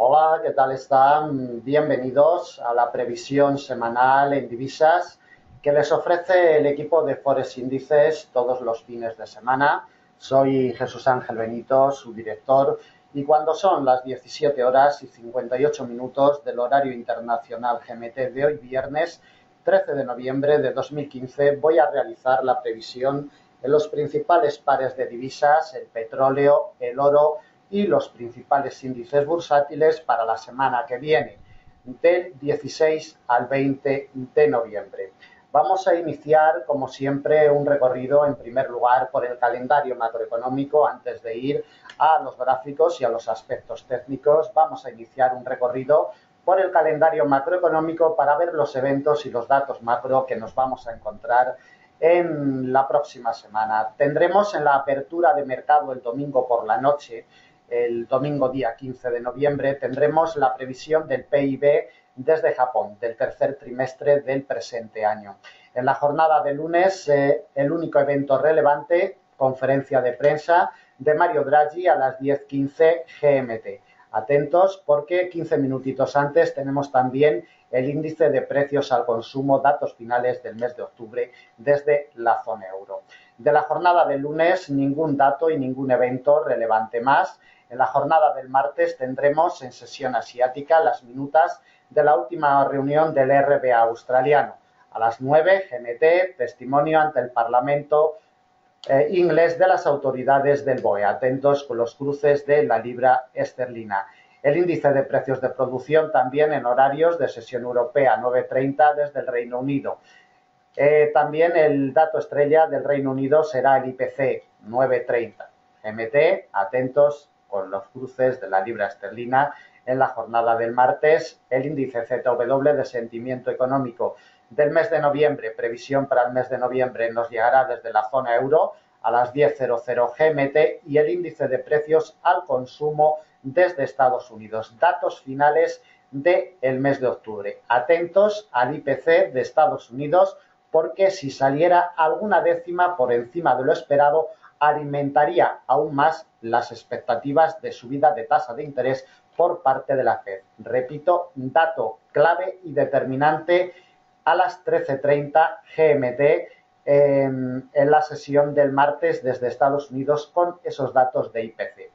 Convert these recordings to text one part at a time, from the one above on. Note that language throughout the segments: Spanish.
Hola, ¿qué tal están? Bienvenidos a la previsión semanal en divisas que les ofrece el equipo de Forex Índices todos los fines de semana. Soy Jesús Ángel Benito, su director, y cuando son las 17 horas y 58 minutos del horario internacional GMT de hoy viernes 13 de noviembre de 2015 voy a realizar la previsión en los principales pares de divisas, el petróleo, el oro y los principales índices bursátiles para la semana que viene, del 16 al 20 de noviembre. Vamos a iniciar, como siempre, un recorrido en primer lugar por el calendario macroeconómico antes de ir a los gráficos y a los aspectos técnicos. Vamos a iniciar un recorrido por el calendario macroeconómico para ver los eventos y los datos macro que nos vamos a encontrar en la próxima semana. Tendremos en la apertura de mercado el domingo por la noche, el domingo día 15 de noviembre, tendremos la previsión del PIB desde Japón, del tercer trimestre del presente año. En la jornada de lunes, el único evento relevante, conferencia de prensa de Mario Draghi a las 10:15 GMT. Atentos porque 15 minutitos antes tenemos también el índice de precios al consumo, datos finales del mes de octubre desde la zona euro. De la jornada del lunes, ningún dato y ningún evento relevante más. En la jornada del martes tendremos en sesión asiática las minutas de la última reunión del RBA australiano. A las 9 GMT, testimonio ante el Parlamento inglés de las autoridades del BOE. Atentos con los cruces de la libra esterlina. El índice de precios de producción también en horarios de sesión europea 9:30 desde el Reino Unido. También el dato estrella del Reino Unido será el IPC 9:30. GMT, atentos con los cruces de la libra esterlina en la jornada del martes. El índice ZW de sentimiento económico del mes de noviembre, previsión para el mes de noviembre, nos llegará desde la zona euro a las 10:00 GMT y el índice de precios al consumo desde Estados Unidos. Datos finales del mes de octubre. Atentos al IPC de Estados Unidos porque si saliera alguna décima por encima de lo esperado, alimentaría aún más las expectativas de subida de tasa de interés por parte de la Fed. Repito, dato clave y determinante a las 13:30 GMT en la sesión del martes desde Estados Unidos con esos datos de IPC.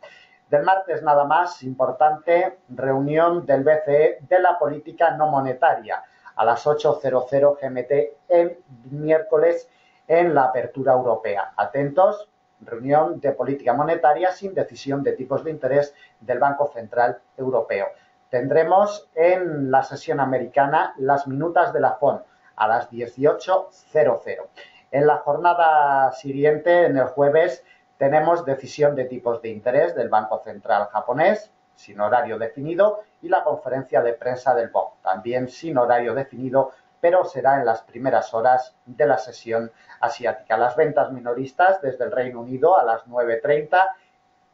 Del martes nada más, importante, reunión del BCE de la política no monetaria a las 8:00 GMT el miércoles en la apertura europea. Atentos, reunión de política monetaria sin decisión de tipos de interés del Banco Central Europeo. Tendremos en la sesión americana las minutas de la FOM a las 18:00. En la jornada siguiente, en el jueves, tenemos decisión de tipos de interés del Banco Central japonés, sin horario definido, y la conferencia de prensa del BOE, también sin horario definido, pero será en las primeras horas de la sesión asiática. Las ventas minoristas desde el Reino Unido a las 9:30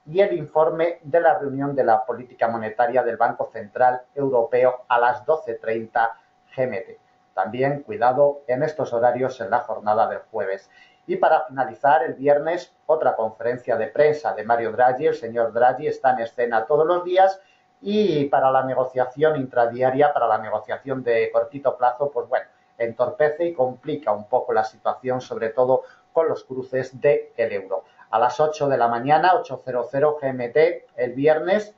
y el informe de la reunión de la política monetaria del Banco Central Europeo a las 12:30 GMT. También cuidado en estos horarios en la jornada del jueves. Y para finalizar, el viernes, otra conferencia de prensa de Mario Draghi. El señor Draghi está en escena todos los días y para la negociación intradiaria, para la negociación de cortito plazo, pues bueno, entorpece y complica un poco la situación, sobre todo con los cruces del euro. A las 8 de la mañana, 8:00 GMT, el viernes,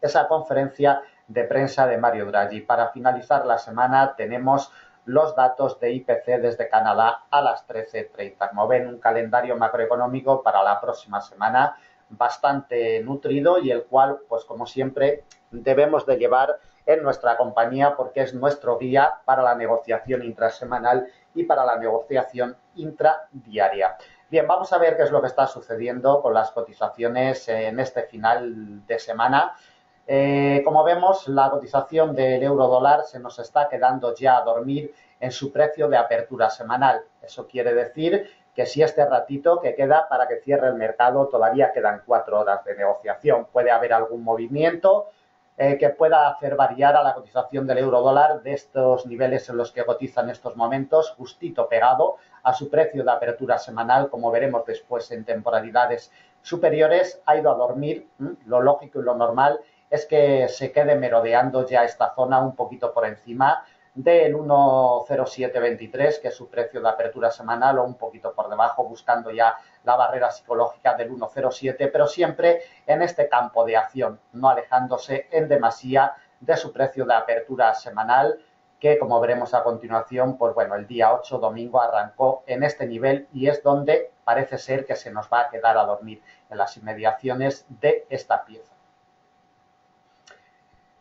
esa conferencia de prensa de Mario Draghi. Para finalizar la semana tenemos los datos de IPC desde Canadá a las 13:30. Como ven, un calendario macroeconómico para la próxima semana bastante nutrido y el cual, pues como siempre, debemos de llevar en nuestra compañía porque es nuestro guía para la negociación intrasemanal y para la negociación intradiaria. Bien, vamos a ver qué es lo que está sucediendo con las cotizaciones en este final de semana. Como vemos, la cotización del euro dólar se nos está quedando ya a dormir en su precio de apertura semanal. Eso quiere decir que si este ratito que queda para que cierre el mercado todavía quedan 4 horas de negociación, puede haber algún movimiento que pueda hacer variar a la cotización del euro dólar de estos niveles en los que cotiza en estos momentos, justito pegado a su precio de apertura semanal, como veremos después en temporalidades superiores, ha ido a dormir, lo lógico y lo normal es que se quede merodeando ya esta zona un poquito por encima del 1,0723, que es su precio de apertura semanal, o un poquito por debajo, buscando ya la barrera psicológica del 1,07, pero siempre en este campo de acción, no alejándose en demasía de su precio de apertura semanal, que como veremos a continuación, pues bueno, el día 8, domingo, arrancó en este nivel y es donde parece ser que se nos va a quedar a dormir, en las inmediaciones de esta pieza.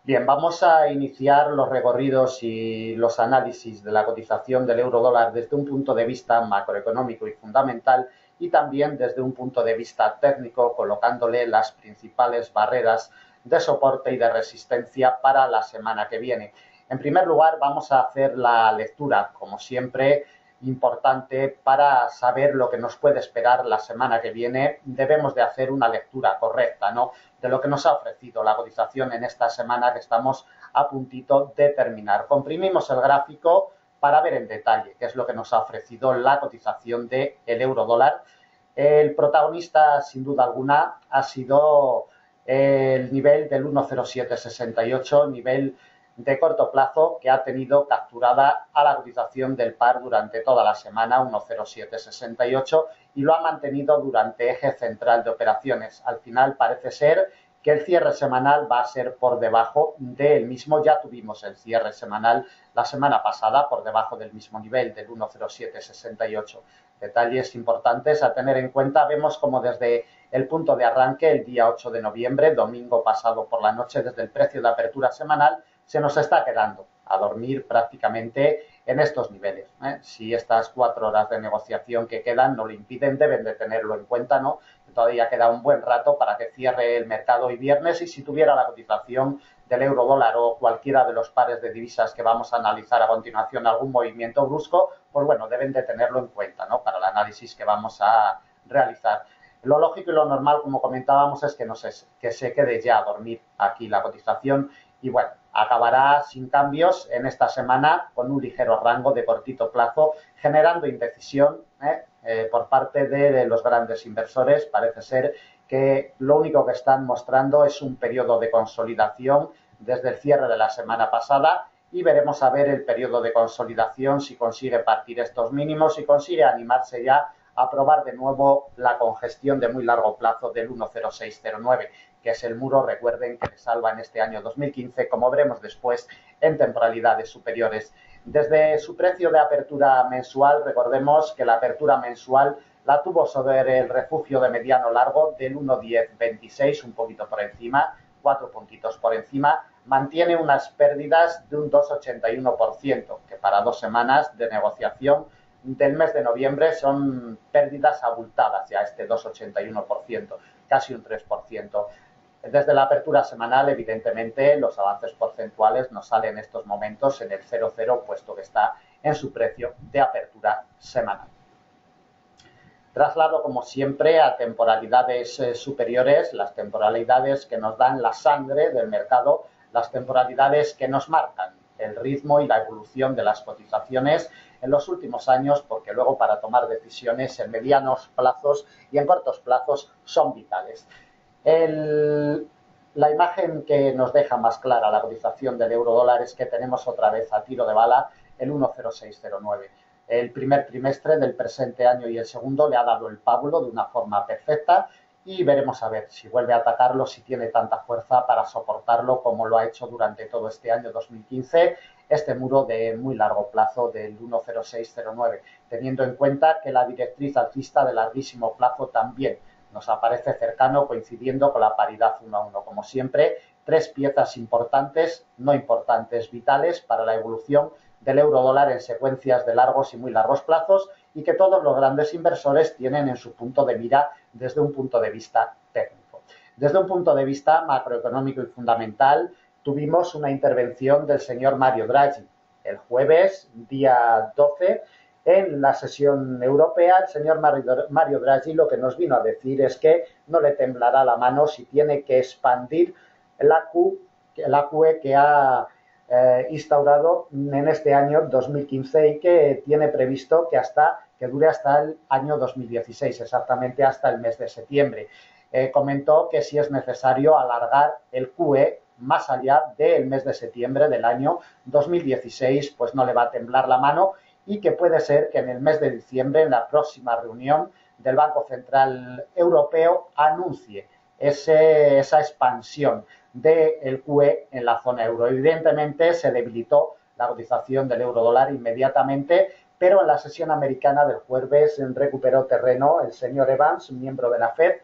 Bien, vamos a iniciar los recorridos y los análisis de la cotización del euro dólar desde un punto de vista macroeconómico y fundamental y también desde un punto de vista técnico, colocándole las principales barreras de soporte y de resistencia para la semana que viene. En primer lugar, vamos a hacer la lectura, como siempre, importante para saber lo que nos puede esperar la semana que viene. Debemos de hacer una lectura correcta, ¿no?, de lo que nos ha ofrecido la cotización en esta semana que estamos a puntito de terminar. Comprimimos el gráfico para ver en detalle qué es lo que nos ha ofrecido la cotización del euro dólar. El protagonista, sin duda alguna, ha sido el nivel del 1,0768, nivel de corto plazo que ha tenido capturada a la cotización del par durante toda la semana, 1,0768, y lo ha mantenido durante eje central de operaciones. Al final parece ser que el cierre semanal va a ser por debajo del mismo. Ya tuvimos el cierre semanal la semana pasada por debajo del mismo nivel, del 1,0768. Detalles importantes a tener en cuenta. Vemos como desde el punto de arranque, el día 8 de noviembre, domingo pasado por la noche, desde el precio de apertura semanal, se nos está quedando a dormir prácticamente en estos niveles. Si estas 4 horas de negociación que quedan no lo impiden, deben de tenerlo en cuenta, ¿no? Todavía queda un buen rato para que cierre el mercado hoy viernes, y si tuviera la cotización del euro dólar o cualquiera de los pares de divisas que vamos a analizar a continuación algún movimiento brusco, pues bueno, deben de tenerlo en cuenta, ¿no?, para el análisis que vamos a realizar. Lo lógico y lo normal, como comentábamos, es que se quede ya a dormir aquí la cotización y bueno, acabará sin cambios en esta semana con un ligero rango de cortito plazo, generando indecisión por parte de los grandes inversores. Parece ser que lo único que están mostrando es un periodo de consolidación desde el cierre de la semana pasada y veremos a ver el periodo de consolidación si consigue partir estos mínimos, si consigue animarse ya a probar de nuevo la congestión de muy largo plazo del 1,0609, que es el muro, recuerden, que le salva en este año 2015, como veremos después, en temporalidades superiores. Desde su precio de apertura mensual, recordemos que la apertura mensual la tuvo sobre el refugio de mediano largo del 1,1026, un poquito por encima, 4 puntitos por encima, mantiene unas pérdidas de un 2,81%, que para 2 semanas de negociación del mes de noviembre son pérdidas abultadas, ya este 2,81%, casi un 3%. Desde la apertura semanal, evidentemente, los avances porcentuales nos salen en estos momentos en el 0,0, puesto que está en su precio de apertura semanal. Traslado, como siempre, a temporalidades superiores, las temporalidades que nos dan la sangre del mercado, las temporalidades que nos marcan el ritmo y la evolución de las cotizaciones en los últimos años, porque luego para tomar decisiones en medianos plazos y en cortos plazos son vitales. La imagen que nos deja más clara la cotización del euro dólar es que tenemos otra vez a tiro de bala el 1,0609. El primer trimestre del presente año y el segundo le ha dado el pábulo de una forma perfecta y veremos a ver si vuelve a atacarlo, si tiene tanta fuerza para soportarlo como lo ha hecho durante todo este año 2015, este muro de muy largo plazo del 1,0609, teniendo en cuenta que la directriz alcista de larguísimo plazo también nos aparece cercano, coincidiendo con la paridad 1 a 1. Como siempre, 3 piezas importantes, no importantes, vitales para la evolución del euro dólar en secuencias de largos y muy largos plazos y que todos los grandes inversores tienen en su punto de mira desde un punto de vista técnico. Desde un punto de vista macroeconómico y fundamental, tuvimos una intervención del señor Mario Draghi el jueves, día 12, en la sesión europea. El señor Mario Draghi lo que nos vino a decir es que no le temblará la mano si tiene que expandir la QE que ha instaurado en este año 2015 y que tiene previsto que dure hasta el año 2016, exactamente hasta el mes de septiembre. comentó que si es necesario alargar el QE más allá del mes de septiembre del año 2016, pues no le va a temblar la mano y que puede ser que en el mes de diciembre, en la próxima reunión del Banco Central Europeo, anuncie esa expansión del QE en la zona euro. Evidentemente se debilitó la cotización del euro dólar inmediatamente, pero en la sesión americana del jueves recuperó terreno el señor Evans, miembro de la Fed.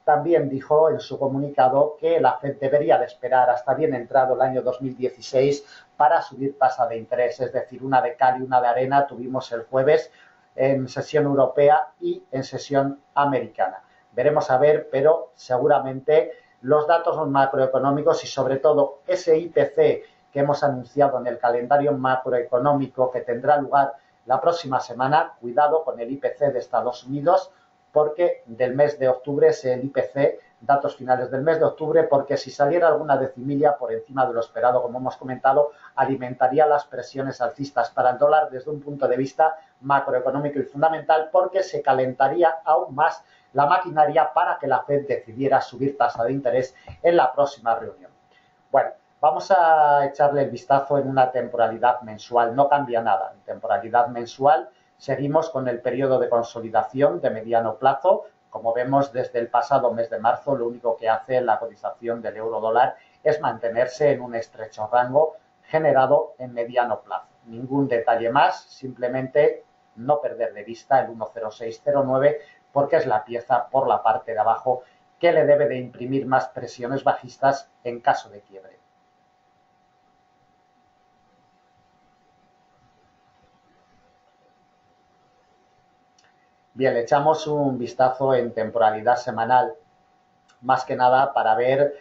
También dijo en su comunicado que la Fed debería de esperar hasta bien entrado el año 2016 para subir tasa de interés, es decir, una de cal y una de arena tuvimos el jueves en sesión europea y en sesión americana. Veremos a ver, pero seguramente los datos macroeconómicos y sobre todo ese IPC que hemos anunciado en el calendario macroeconómico que tendrá lugar la próxima semana, cuidado con el IPC de Estados Unidos, porque del mes de octubre es el IPC, datos finales del mes de octubre, porque si saliera alguna decimilla por encima de lo esperado, como hemos comentado, alimentaría las presiones alcistas para el dólar desde un punto de vista macroeconómico y fundamental, porque se calentaría aún más la maquinaria para que la Fed decidiera subir tasa de interés en la próxima reunión. Bueno, vamos a echarle el vistazo en una temporalidad mensual, no cambia nada. En temporalidad mensual seguimos con el periodo de consolidación de mediano plazo. Como vemos desde el pasado mes de marzo, lo único que hace la cotización del euro dólar es mantenerse en un estrecho rango generado en mediano plazo. Ningún detalle más, simplemente no perder de vista el 10609 porque es la pieza por la parte de abajo que le debe de imprimir más presiones bajistas en caso de quiebre. Bien, le echamos un vistazo en temporalidad semanal, más que nada para ver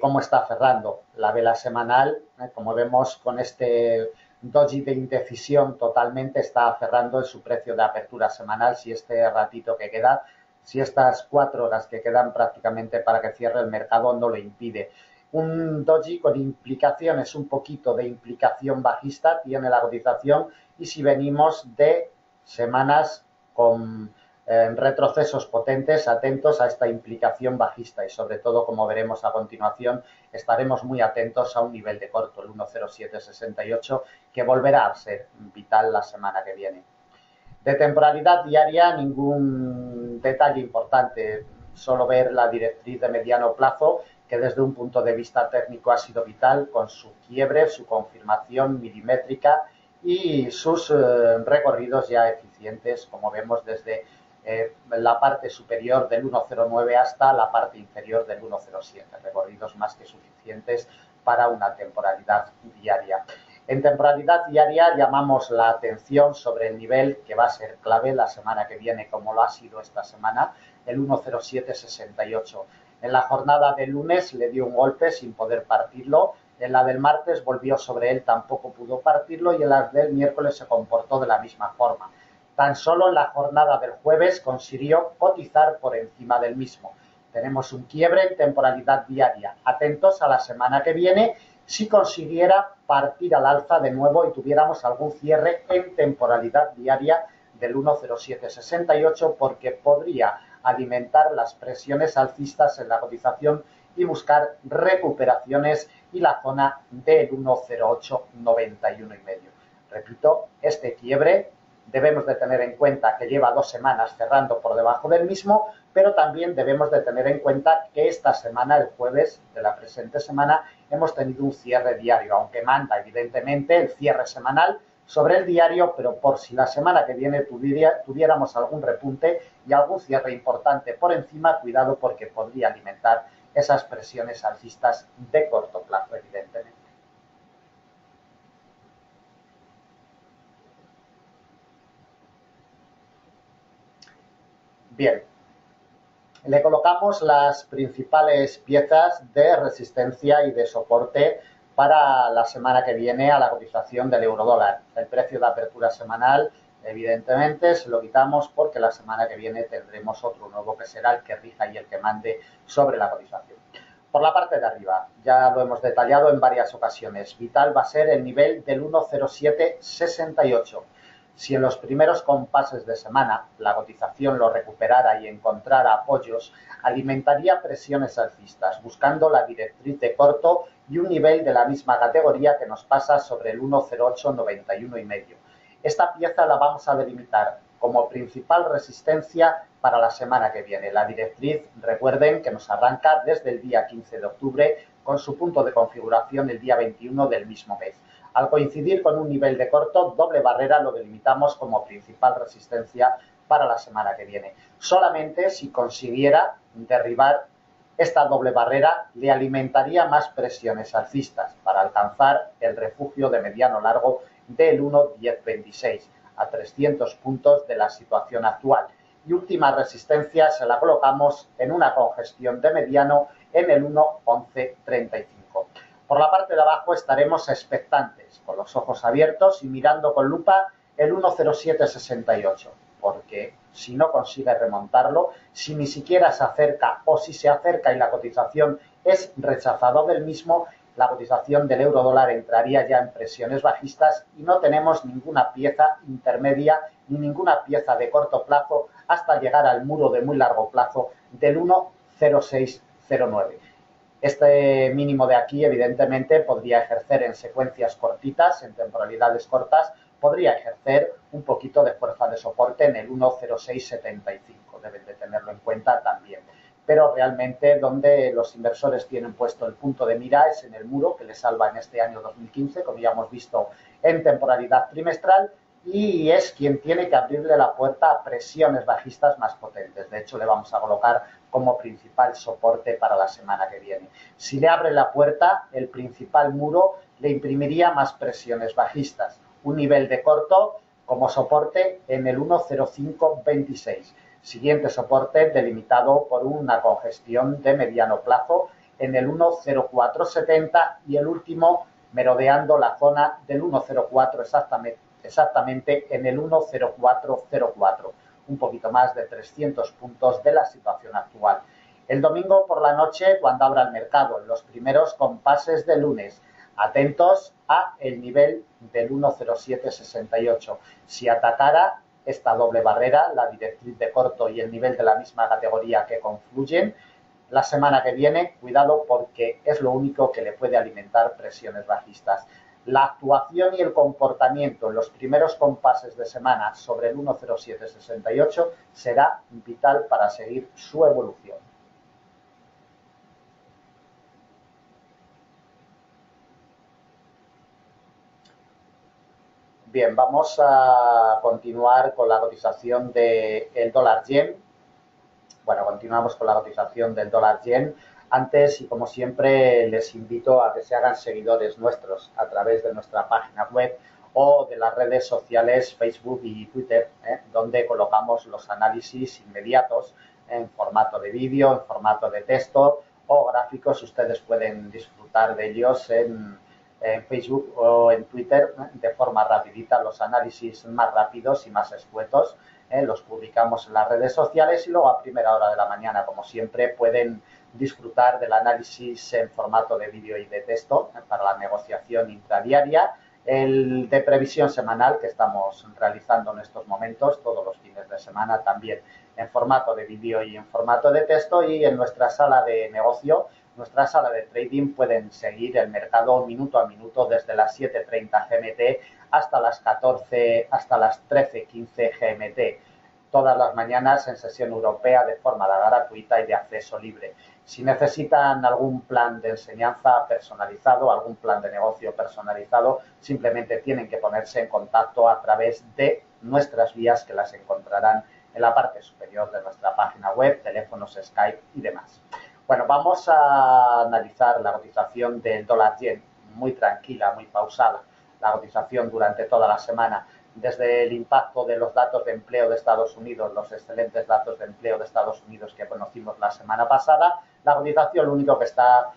cómo está cerrando la vela semanal. Como vemos con este doji de indecisión totalmente está cerrando en su precio de apertura semanal. Si este ratito que queda, si estas 4 horas que quedan prácticamente para que cierre el mercado no lo impide. Un doji con implicaciones, un poquito de implicación bajista tiene la cotización y si venimos de semanas con retrocesos potentes, atentos a esta implicación bajista y sobre todo, como veremos a continuación, estaremos muy atentos a un nivel de corto, el 10768, que volverá a ser vital la semana que viene. De temporalidad diaria, ningún detalle importante, solo ver la directriz de mediano plazo, que desde un punto de vista técnico ha sido vital, con su quiebre, su confirmación milimétrica y sus recorridos ya eficientes, como vemos desde la parte superior del 109 hasta la parte inferior del 107, recorridos más que suficientes para una temporalidad diaria. En temporalidad diaria llamamos la atención sobre el nivel que va a ser clave la semana que viene, como lo ha sido esta semana, el 10768. En la jornada del lunes le dio un golpe sin poder partirlo, en la del martes volvió sobre él, tampoco pudo partirlo y en la del miércoles se comportó de la misma forma. Tan solo en la jornada del jueves consiguió cotizar por encima del mismo. Tenemos un quiebre en temporalidad diaria. Atentos a la semana que viene si consiguiera partir al alza de nuevo y tuviéramos algún cierre en temporalidad diaria del 10768 porque podría alimentar las presiones alcistas en la cotización y buscar recuperaciones y la zona del 10891,5. Repito, este quiebre debemos de tener en cuenta que lleva 2 semanas cerrando por debajo del mismo, pero también debemos de tener en cuenta que esta semana, el jueves de la presente semana, hemos tenido un cierre diario, aunque manda evidentemente el cierre semanal sobre el diario, pero por si la semana que viene tuviéramos algún repunte y algún cierre importante por encima, cuidado porque podría alimentar esas presiones alcistas de corto plazo, evidentemente. Bien, le colocamos las principales piezas de resistencia y de soporte para la semana que viene a la cotización del euro-dólar. El precio de apertura semanal, evidentemente, se lo quitamos porque la semana que viene tendremos otro nuevo que será el que rija y el que mande sobre la cotización. Por la parte de arriba, ya lo hemos detallado en varias ocasiones, vital va a ser el nivel del 10768. Si en los primeros compases de semana la cotización lo recuperara y encontrara apoyos, alimentaría presiones alcistas, buscando la directriz de corto y un nivel de la misma categoría que nos pasa sobre el 1,0891,5. Esta pieza la vamos a delimitar como principal resistencia para la semana que viene. La directriz, recuerden que nos arranca desde el día 15 de octubre con su punto de configuración el día 21 del mismo mes. Al coincidir con un nivel de corto, doble barrera lo delimitamos como principal resistencia para la semana que viene. Solamente si consiguiera derribar esta doble barrera, le alimentaría más presiones alcistas para alcanzar el refugio de mediano largo del 1,1026 a 300 puntos de la situación actual. Y última resistencia se la colocamos en una congestión de mediano en el 1,1135. Por la parte de abajo estaremos expectantes, con los ojos abiertos y mirando con lupa el 1,0768, porque si no consigue remontarlo, si ni siquiera se acerca o si se acerca y la cotización es rechazado del mismo, la cotización del euro dólar entraría ya en presiones bajistas y no tenemos ninguna pieza intermedia ni ninguna pieza de corto plazo hasta llegar al muro de muy largo plazo del 1,0609. Este mínimo de aquí, evidentemente, podría ejercer en secuencias cortitas, en temporalidades cortas, podría ejercer un poquito de fuerza de soporte en el 1,0675. Deben de tenerlo en cuenta también. Pero realmente donde los inversores tienen puesto el punto de mira es en el muro que les salva en este año 2015, como ya hemos visto en temporalidad trimestral, y es quien tiene que abrirle la puerta a presiones bajistas más potentes. De hecho, le vamos a colocar como principal soporte para la semana que viene. Si le abre la puerta, el principal muro le imprimiría más presiones bajistas. Un nivel de corto como soporte en el 1,0526. Siguiente soporte delimitado por una congestión de mediano plazo en el 1,0470 y el último merodeando la zona del 1,04 exactamente en el 1,0404, un poquito más de 300 puntos de la situación actual. El domingo por la noche, cuando abra el mercado, en los primeros compases de lunes, atentos a el nivel del 1,0768. Si atacara esta doble barrera, la directriz de corto y el nivel de la misma categoría que confluyen, la semana que viene, cuidado porque es lo único que le puede alimentar presiones bajistas. La actuación y el comportamiento en los primeros compases de semana sobre el 1,0768 será vital para seguir su evolución. Bien, vamos a continuar con la cotización del dólar yen. Bueno, continuamos con la cotización del dólar yen. Antes, y como siempre, les invito a que se hagan seguidores nuestros a través de nuestra página web o de las redes sociales Facebook y Twitter, donde colocamos los análisis inmediatos en formato de vídeo, en formato de texto o gráficos. Ustedes pueden disfrutar de ellos en Facebook o en Twitter de forma rapidita, los análisis más rápidos y más escuetos. Los publicamos en las redes sociales y luego a primera hora de la mañana, como siempre, pueden disfrutar del análisis en formato de vídeo y de texto para la negociación intradiaria, el de previsión semanal que estamos realizando en estos momentos, todos los fines de semana también en formato de vídeo y en formato de texto, y en nuestra sala de negocio, nuestra sala de trading, pueden seguir el mercado minuto a minuto desde las 7:30 GMT hasta las 13:15 GMT, todas las mañanas en sesión europea de forma gratuita y de acceso libre. Si necesitan algún plan de enseñanza personalizado, algún plan de negocio personalizado, simplemente tienen que ponerse en contacto a través de nuestras vías que las encontrarán en la parte superior de nuestra página web, teléfonos, Skype y demás. Bueno, vamos a analizar la cotización del dólar yen, muy tranquila, muy pausada, la cotización durante toda la semana. Desde el impacto de los datos de empleo de Estados Unidos, los excelentes datos de empleo de Estados Unidos que conocimos la semana pasada, la cotización lo único que está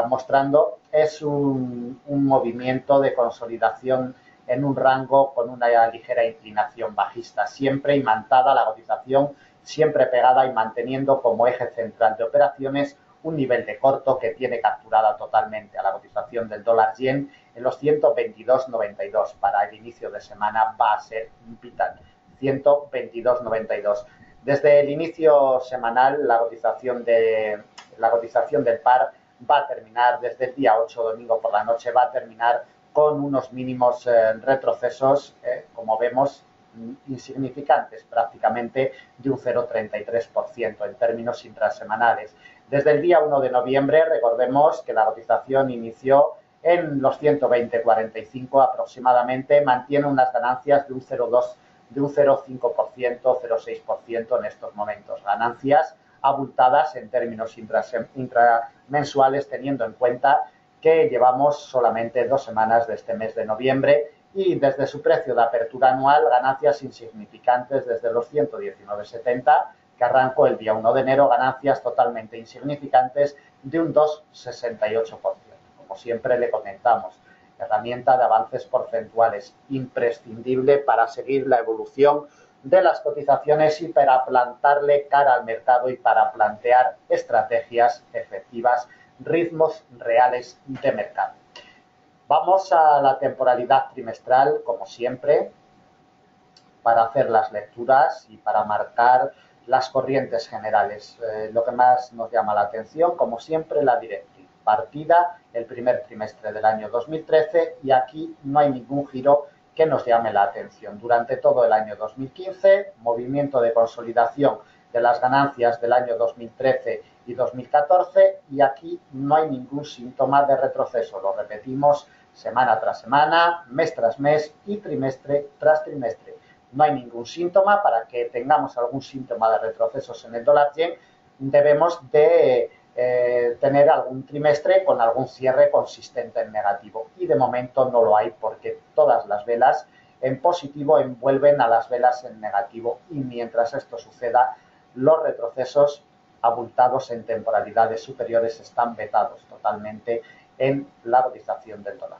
mostrando es un movimiento de consolidación en un rango con una ligera inclinación bajista, siempre imantada la cotización, siempre pegada y manteniendo como eje central de operaciones un nivel de corto que tiene capturada totalmente a la cotización del dólar yen en los 122,92. Para el inicio de semana va a ser vital. 122,92. Desde el inicio semanal, la cotización del par va a terminar desde el día 8, domingo por la noche, va a terminar con unos mínimos retrocesos, como vemos, insignificantes, prácticamente de un 0,33% en términos intrasemanales. Desde el día 1 de noviembre, recordemos que la cotización inició en los 120,45 aproximadamente, mantiene unas ganancias de un 0,2%, de un 0,5%, 0,6% en estos momentos. Ganancias abultadas en términos intramensuales, teniendo en cuenta que llevamos solamente 2 semanas de este mes de noviembre y desde su precio de apertura anual, ganancias insignificantes desde los 119,70, que arrancó el día 1 de enero, ganancias totalmente insignificantes de un 2,68%. Como siempre le comentamos, herramienta de avances porcentuales, imprescindible para seguir la evolución de las cotizaciones y para plantarle cara al mercado y para plantear estrategias efectivas, ritmos reales de mercado. Vamos a la temporalidad trimestral, como siempre, para hacer las lecturas y para marcar las corrientes generales. Lo que más nos llama la atención, como siempre, la directriz. Partida el primer trimestre del año 2013 y aquí no hay ningún giro que nos llame la atención. Durante todo el año 2015, movimiento de consolidación de las ganancias del año 2013 y 2014 y aquí no hay ningún síntoma de retroceso. Lo repetimos semana tras semana, mes tras mes y trimestre tras trimestre. No hay ningún síntoma. Para que tengamos algún síntoma de retrocesos en el dólar-yen, debemos de tener algún trimestre con algún cierre consistente en negativo y de momento no lo hay porque todas las velas en positivo envuelven a las velas en negativo y mientras esto suceda los retrocesos abultados en temporalidades superiores están vetados totalmente en la cotización del dólar.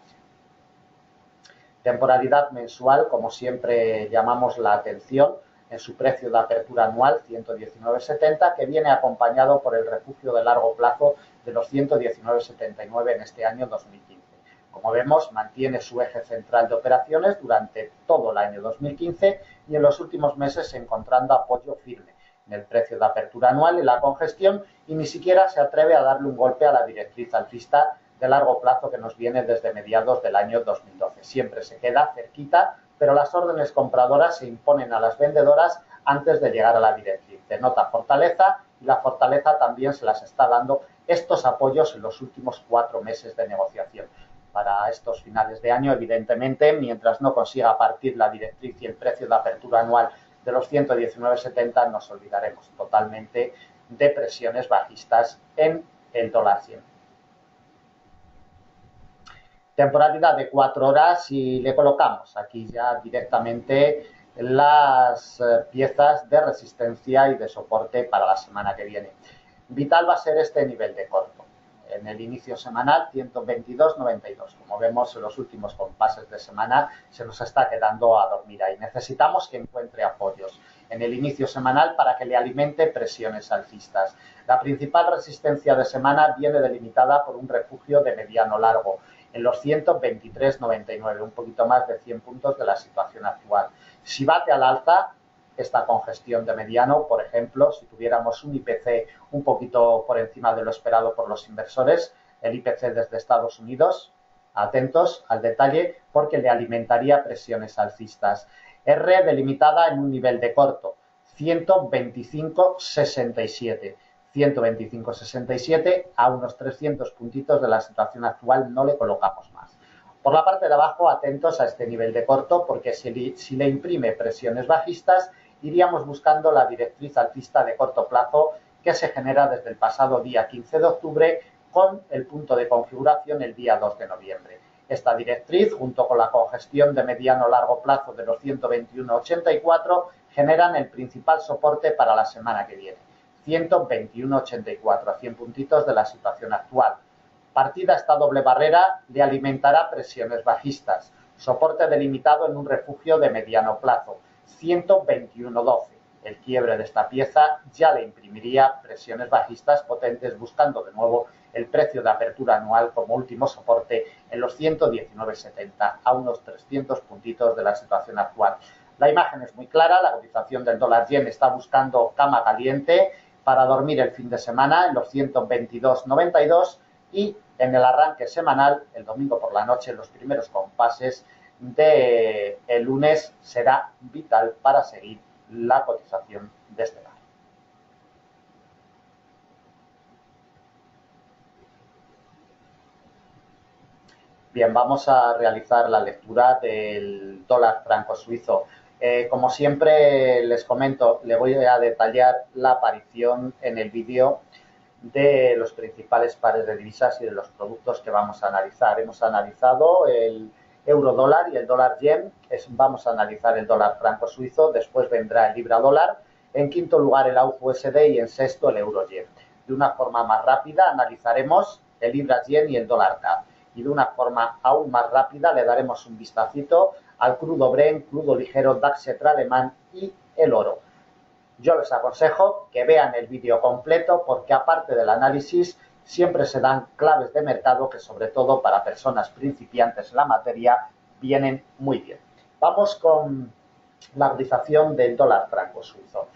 Temporalidad mensual, como siempre llamamos la atención en su precio de apertura anual 119,70, que viene acompañado por el refugio de largo plazo de los 119,79 en este año 2015. Como vemos, mantiene su eje central de operaciones durante todo el año 2015 y en los últimos meses encontrando apoyo firme en el precio de apertura anual y la congestión y ni siquiera se atreve a darle un golpe a la directriz alcista de largo plazo que nos viene desde mediados del año 2012. Siempre se queda cerquita, pero las órdenes compradoras se imponen a las vendedoras antes de llegar a la directriz. Denota fortaleza y la fortaleza también se las está dando estos apoyos en los últimos 4 meses de negociación. Para estos finales de año, evidentemente, mientras no consiga partir la directriz y el precio de apertura anual de los 119,70, nos olvidaremos totalmente de presiones bajistas en el dólar-yen. Temporalidad de 4 horas y le colocamos aquí ya directamente las piezas de resistencia y de soporte para la semana que viene. Vital va a ser este nivel de corto. En el inicio semanal 122,92. Como vemos en los últimos compases de semana se nos está quedando a dormir ahí. Necesitamos que encuentre apoyos en el inicio semanal para que le alimente presiones alcistas. La principal resistencia de semana viene delimitada por un refugio de mediano largo en los 123,99, un poquito más de 100 puntos de la situación actual. Si bate al alta esta congestión de mediano, por ejemplo, si tuviéramos un IPC un poquito por encima de lo esperado por los inversores, el IPC desde Estados Unidos, atentos al detalle porque le alimentaría presiones alcistas. R delimitada en un nivel de corto, 125,67. 125,67 a unos 300 puntitos de la situación actual no le colocamos más. Por la parte de abajo, atentos a este nivel de corto porque si le imprime presiones bajistas, iríamos buscando la directriz alcista de corto plazo que se genera desde el pasado día 15 de octubre con el punto de configuración el día 2 de noviembre. Esta directriz, junto con la congestión de mediano largo plazo de los 121,84, generan el principal soporte para la semana que viene. 121,84 a 100 puntitos de la situación actual. Partida esta doble barrera le alimentará presiones bajistas. Soporte delimitado en un refugio de mediano plazo. 121,12. el quiebre de esta pieza ya le imprimiría presiones bajistas potentes, buscando de nuevo el precio de apertura anual como último soporte en los 119,70, a unos 300 puntitos de la situación actual. La imagen es muy clara, la cotización del dólar yen está buscando cama caliente para dormir el fin de semana en los 122,92 y en el arranque semanal, el domingo por la noche, los primeros compases del lunes será vital para seguir la cotización de este par. Bien, vamos a realizar la lectura del dólar franco suizo. Como siempre les comento, le voy a detallar la aparición en el vídeo de los principales pares de divisas y de los productos que vamos a analizar. Hemos analizado el euro dólar y el dólar yen, vamos a analizar el dólar franco suizo, después vendrá el libra dólar, en quinto lugar el AUD USD y en sexto el euro yen. De una forma más rápida analizaremos el libra yen y el dólar CAD. Y de una forma aún más rápida le daremos un vistacito al crudo Brent, crudo ligero DAX alemán y el oro. Yo les aconsejo que vean el vídeo completo porque aparte del análisis siempre se dan claves de mercado que sobre todo para personas principiantes en la materia vienen muy bien. Vamos con la cotización del dólar franco suizo.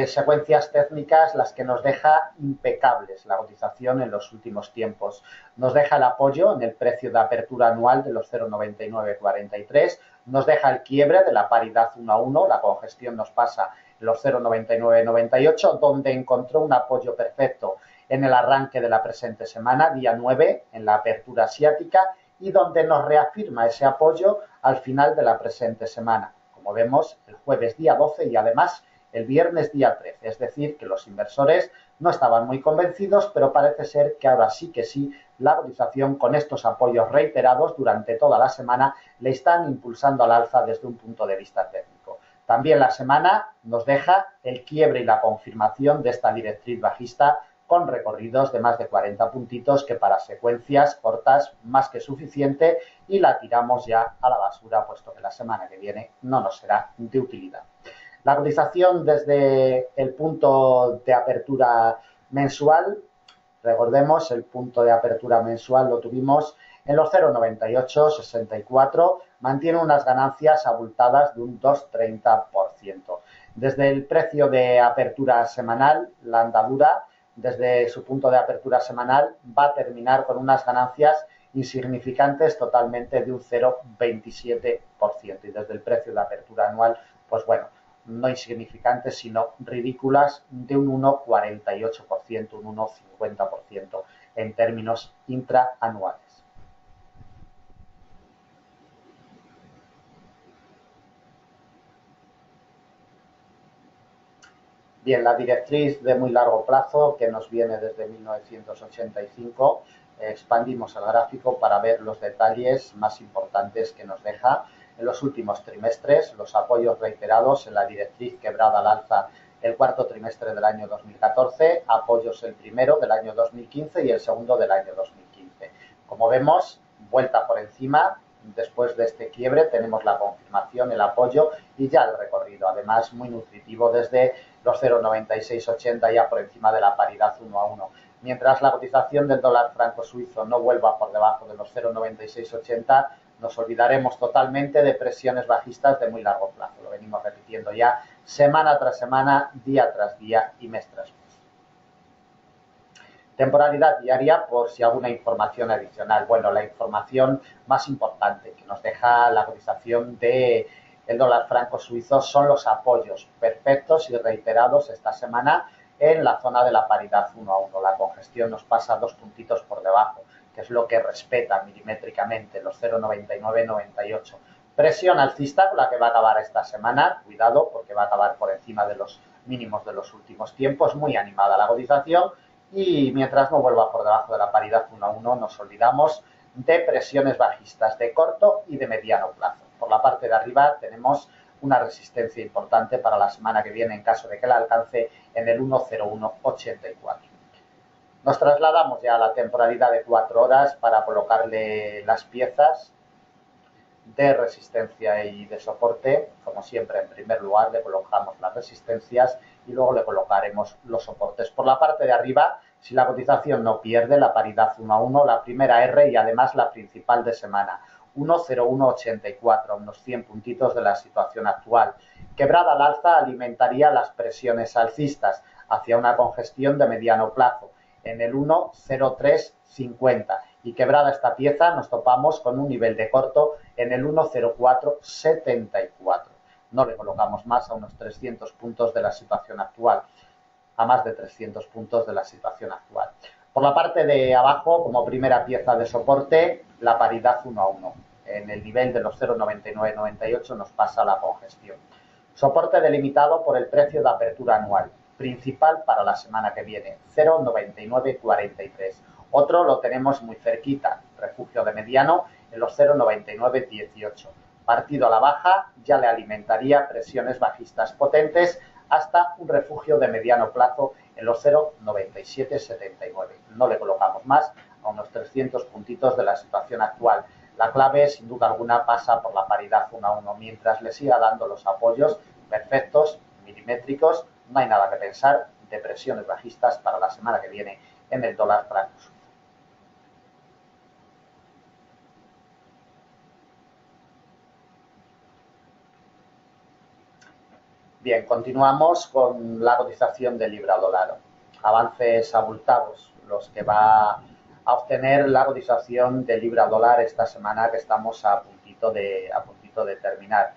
Secuencias técnicas las que nos deja impecables la cotización en los últimos tiempos. Nos deja el apoyo en el precio de apertura anual de los 0,9943, nos deja el quiebre de la paridad 1 a 1, la congestión nos pasa en los 0,9998, donde encontró un apoyo perfecto en el arranque de la presente semana, día 9, en la apertura asiática, y donde nos reafirma ese apoyo al final de la presente semana. Como vemos, el jueves día 12 y además el viernes día 13, es decir, que los inversores no estaban muy convencidos, pero parece ser que ahora sí que sí, la cotización con estos apoyos reiterados durante toda la semana le están impulsando al alza desde un punto de vista técnico. También la semana nos deja el quiebre y la confirmación de esta directriz bajista con recorridos de más de 40 puntitos que para secuencias cortas más que suficiente y la tiramos ya a la basura puesto que la semana que viene no nos será de utilidad. La cotización desde el punto de apertura mensual, recordemos, el punto de apertura mensual lo tuvimos en los 0,9864, mantiene unas ganancias abultadas de un 2,30%. Desde el precio de apertura semanal, la andadura, desde su punto de apertura semanal, va a terminar con unas ganancias insignificantes totalmente de un 0,27%. Y desde el precio de apertura anual, pues bueno, no insignificantes, sino ridículas, de un 1,48%, un 1,50% en términos intraanuales. Bien, la directriz de muy largo plazo que nos viene desde 1985, expandimos el gráfico para ver los detalles más importantes que nos deja en los últimos trimestres, los apoyos reiterados en la directriz quebrada al alza el cuarto trimestre del año 2014, apoyos el primero del año 2015 y el segundo del año 2015. Como vemos, vuelta por encima. Después de este quiebre tenemos la confirmación, el apoyo y ya el recorrido, además muy nutritivo desde los 0,9680 ya por encima de la paridad 1 a 1. Mientras la cotización del dólar franco suizo no vuelva por debajo de los 0,9680, nos olvidaremos totalmente de presiones bajistas de muy largo plazo. Lo venimos repitiendo ya semana tras semana, día tras día y mes tras mes. Temporalidad diaria por si alguna información adicional. Bueno, la información más importante que nos deja la cotización del dólar franco suizo son los apoyos perfectos y reiterados esta semana en la zona de la paridad 1 a 1. La congestión nos pasa 2 puntitos por debajo, que es lo que respeta milimétricamente los 0,9998. Presión alcista con la que va a acabar esta semana, cuidado porque va a acabar por encima de los mínimos de los últimos tiempos, muy animada la cotización. Y mientras no vuelva por debajo de la paridad 1 a 1, nos olvidamos de presiones bajistas de corto y de mediano plazo. Por la parte de arriba tenemos una resistencia importante para la semana que viene en caso de que la alcance en el 1,0184. Nos trasladamos ya a la temporalidad de 4 horas para colocarle las piezas de resistencia y de soporte. Como siempre, en primer lugar le colocamos las resistencias y luego le colocaremos los soportes. Por la parte de arriba, si la cotización no pierde la paridad 1 a 1, la primera R y además la principal de semana, 1,0184, a unos 100 puntitos de la situación actual. Quebrada al alza alimentaría las presiones alcistas hacia una congestión de mediano plazo en el 1,0350 y quebrada esta pieza nos topamos con un nivel de corto en el 1,0474. No le colocamos más a unos 300 puntos de la situación actual, a más de 300 puntos de la situación actual. Por la parte de abajo, como primera pieza de soporte, la paridad 1 a 1. En el nivel de los 0,9998 nos pasa la congestión. Soporte delimitado por el precio de apertura anual, principal para la semana que viene, 0,9943. Otro lo tenemos muy cerquita, refugio de mediano en los 0,9918. Partido a la baja ya le alimentaría presiones bajistas potentes hasta un refugio de mediano plazo en los 0,9779. No le colocamos más a unos 300 puntitos de la situación actual. La clave, sin duda alguna, pasa por la paridad 1 a 1. Mientras le siga dando los apoyos perfectos, milimétricos, no hay nada que pensar de presiones bajistas para la semana que viene en el dólar franco. Bien, continuamos con la cotización del libra dólar. Avances abultados, los que va a obtener la cotización del libra dólar esta semana que estamos a puntito de terminar.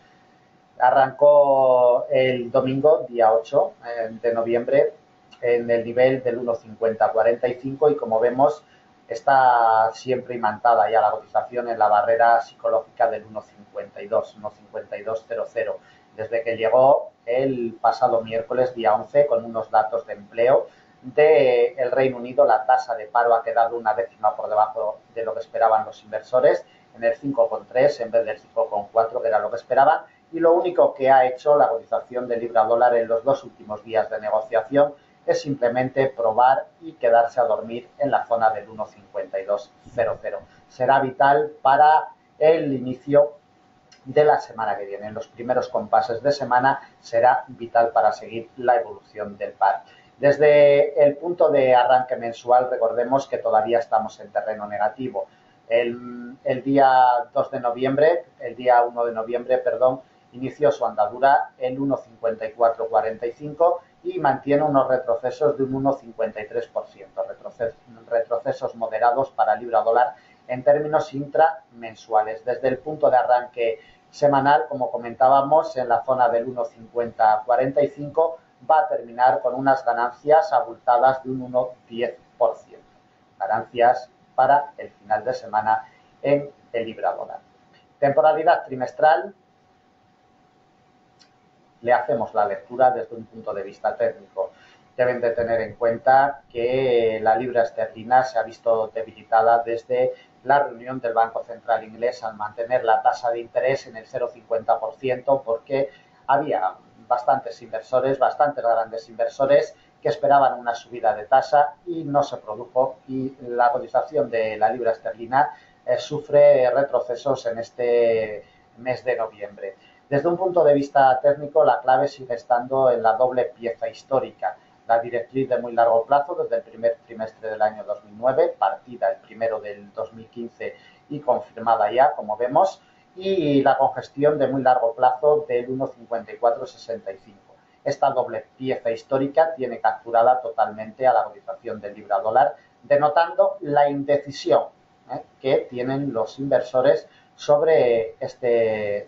Arrancó el domingo, día 8 de noviembre, en el nivel del 1,5045 y como vemos está siempre imantada ya la cotización en la barrera psicológica del 1,5200 desde que llegó el pasado miércoles, día 11, con unos datos de empleo del Reino Unido. La tasa de paro ha quedado una décima por debajo de lo que esperaban los inversores, en el 5,3 en vez del 5,4 que era lo que esperaban. Y lo único que ha hecho la cotización del libra dólar en los 2 últimos días de negociación es simplemente probar y quedarse a dormir en la zona del 1,5200. Será vital para el inicio de la semana que viene. En los primeros compases de semana será vital para seguir la evolución del par. Desde el punto de arranque mensual, recordemos que todavía estamos en terreno negativo. El día 2 de noviembre, el día 1 de noviembre, perdón, inició su andadura en 1,5445 y mantiene unos retrocesos de un 1,53%, retrocesos moderados para libra dólar en términos intramensuales. Desde el punto de arranque semanal, como comentábamos, en la zona del 1,5045 va a terminar con unas ganancias abultadas de un 1,10%. Ganancias para el final de semana en el libra dólar. Temporalidad trimestral. Le hacemos la lectura desde un punto de vista técnico. Deben de tener en cuenta que la libra esterlina se ha visto debilitada desde la reunión del Banco Central inglés al mantener la tasa de interés en el 0,50% porque había bastantes grandes inversores que esperaban una subida de tasa y no se produjo y la cotización de la libra esterlina sufre retrocesos en este mes de noviembre. Desde un punto de vista técnico, la clave sigue estando en la doble pieza histórica. La directriz de muy largo plazo desde el primer trimestre del año 2009, partida el primero del 2015 y confirmada ya, como vemos, y la congestión de muy largo plazo del 1,5465. Esta doble pieza histórica tiene capturada totalmente a la cotización del libra dólar, denotando la indecisión que tienen los inversores sobre este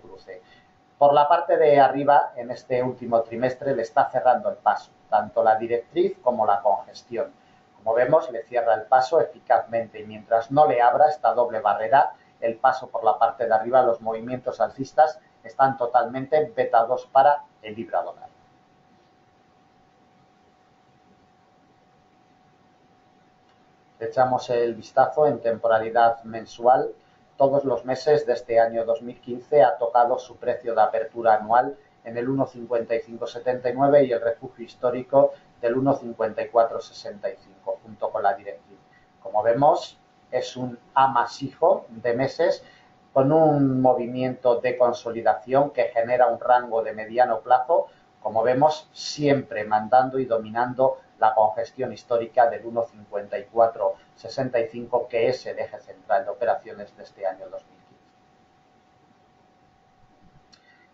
cruce. Por la parte de arriba, en este último trimestre, le está cerrando el paso, tanto la directriz como la congestión. Como vemos, le cierra el paso eficazmente y mientras no le abra esta doble barrera, el paso por la parte de arriba, los movimientos alcistas están totalmente vetados para el libra dólar. Echamos el vistazo en temporalidad mensual. Todos los meses de este año 2015 ha tocado su precio de apertura anual en el 1,5579 y el refugio histórico del 1,5465 junto con la directriz. Como vemos, es un amasijo de meses con un movimiento de consolidación que genera un rango de mediano plazo, como vemos, siempre mandando y dominando la congestión histórica del 1,5465, que es el eje central de operaciones de este año 2015.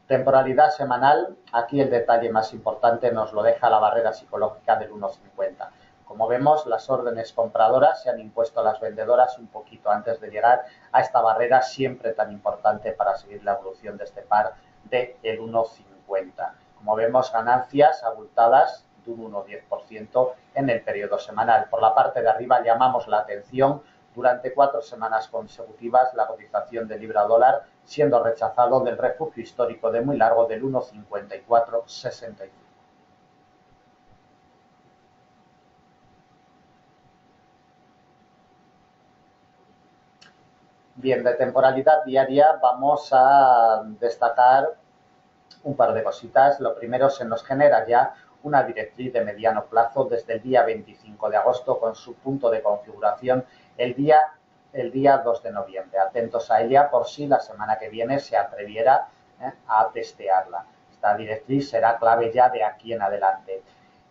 Temporalidad semanal, aquí el detalle más importante nos lo deja la barrera psicológica del 1,50. Como vemos, las órdenes compradoras se han impuesto a las vendedoras un poquito antes de llegar a esta barrera siempre tan importante para seguir la evolución de este par del 1,50. Como vemos, ganancias abultadas de un 1,10% en el periodo semanal. Por la parte de arriba llamamos la atención durante 4 semanas consecutivas la cotización de libra dólar siendo rechazado del refugio histórico de muy largo del 1,5465. Bien, de temporalidad diaria vamos a destacar un par de cositas. Lo primero, se nos genera ya una directriz de mediano plazo desde el día 25 de agosto con su punto de configuración el día 2 de noviembre. Atentos a ella por si la semana que viene se atreviera a testearla. Esta directriz será clave ya de aquí en adelante.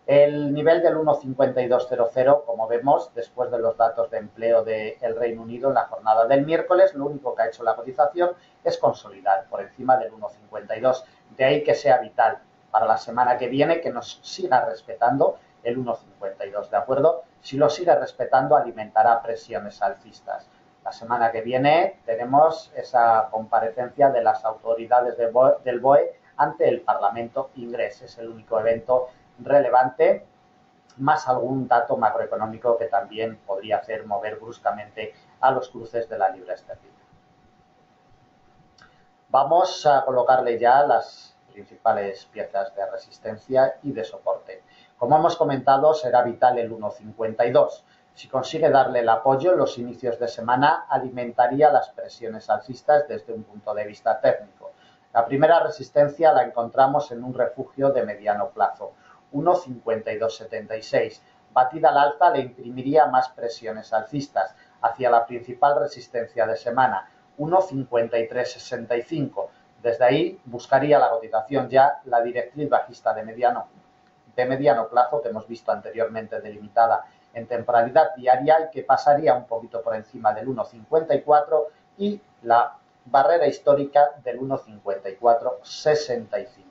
El nivel del 1,5200, como vemos, después de los datos de empleo del Reino Unido en la jornada del miércoles, lo único que ha hecho la cotización es consolidar por encima del 1,52. De ahí que sea vital para la semana que viene que nos siga respetando el 1,52, ¿de acuerdo? Si lo sigue respetando, alimentará presiones alcistas. La semana que viene tenemos esa comparecencia de las autoridades del BOE ante el Parlamento inglés. Es el único evento relevante, más algún dato macroeconómico que también podría hacer mover bruscamente a los cruces de la libra esterlina. Vamos a colocarle ya las principales piezas de resistencia y de soporte. Como hemos comentado, será vital el 1,52. Si consigue darle el apoyo en los inicios de semana, alimentaría las presiones alcistas desde un punto de vista técnico. La primera resistencia la encontramos en un refugio de mediano plazo, 1,5276. Batida al alza le imprimiría más presiones alcistas hacia la principal resistencia de semana, 1,5365. Desde ahí buscaría la cotización ya la directriz bajista de mediano plazo que hemos visto anteriormente delimitada en temporalidad diaria y que pasaría un poquito por encima del 1,54 y la barrera histórica del 1,5465.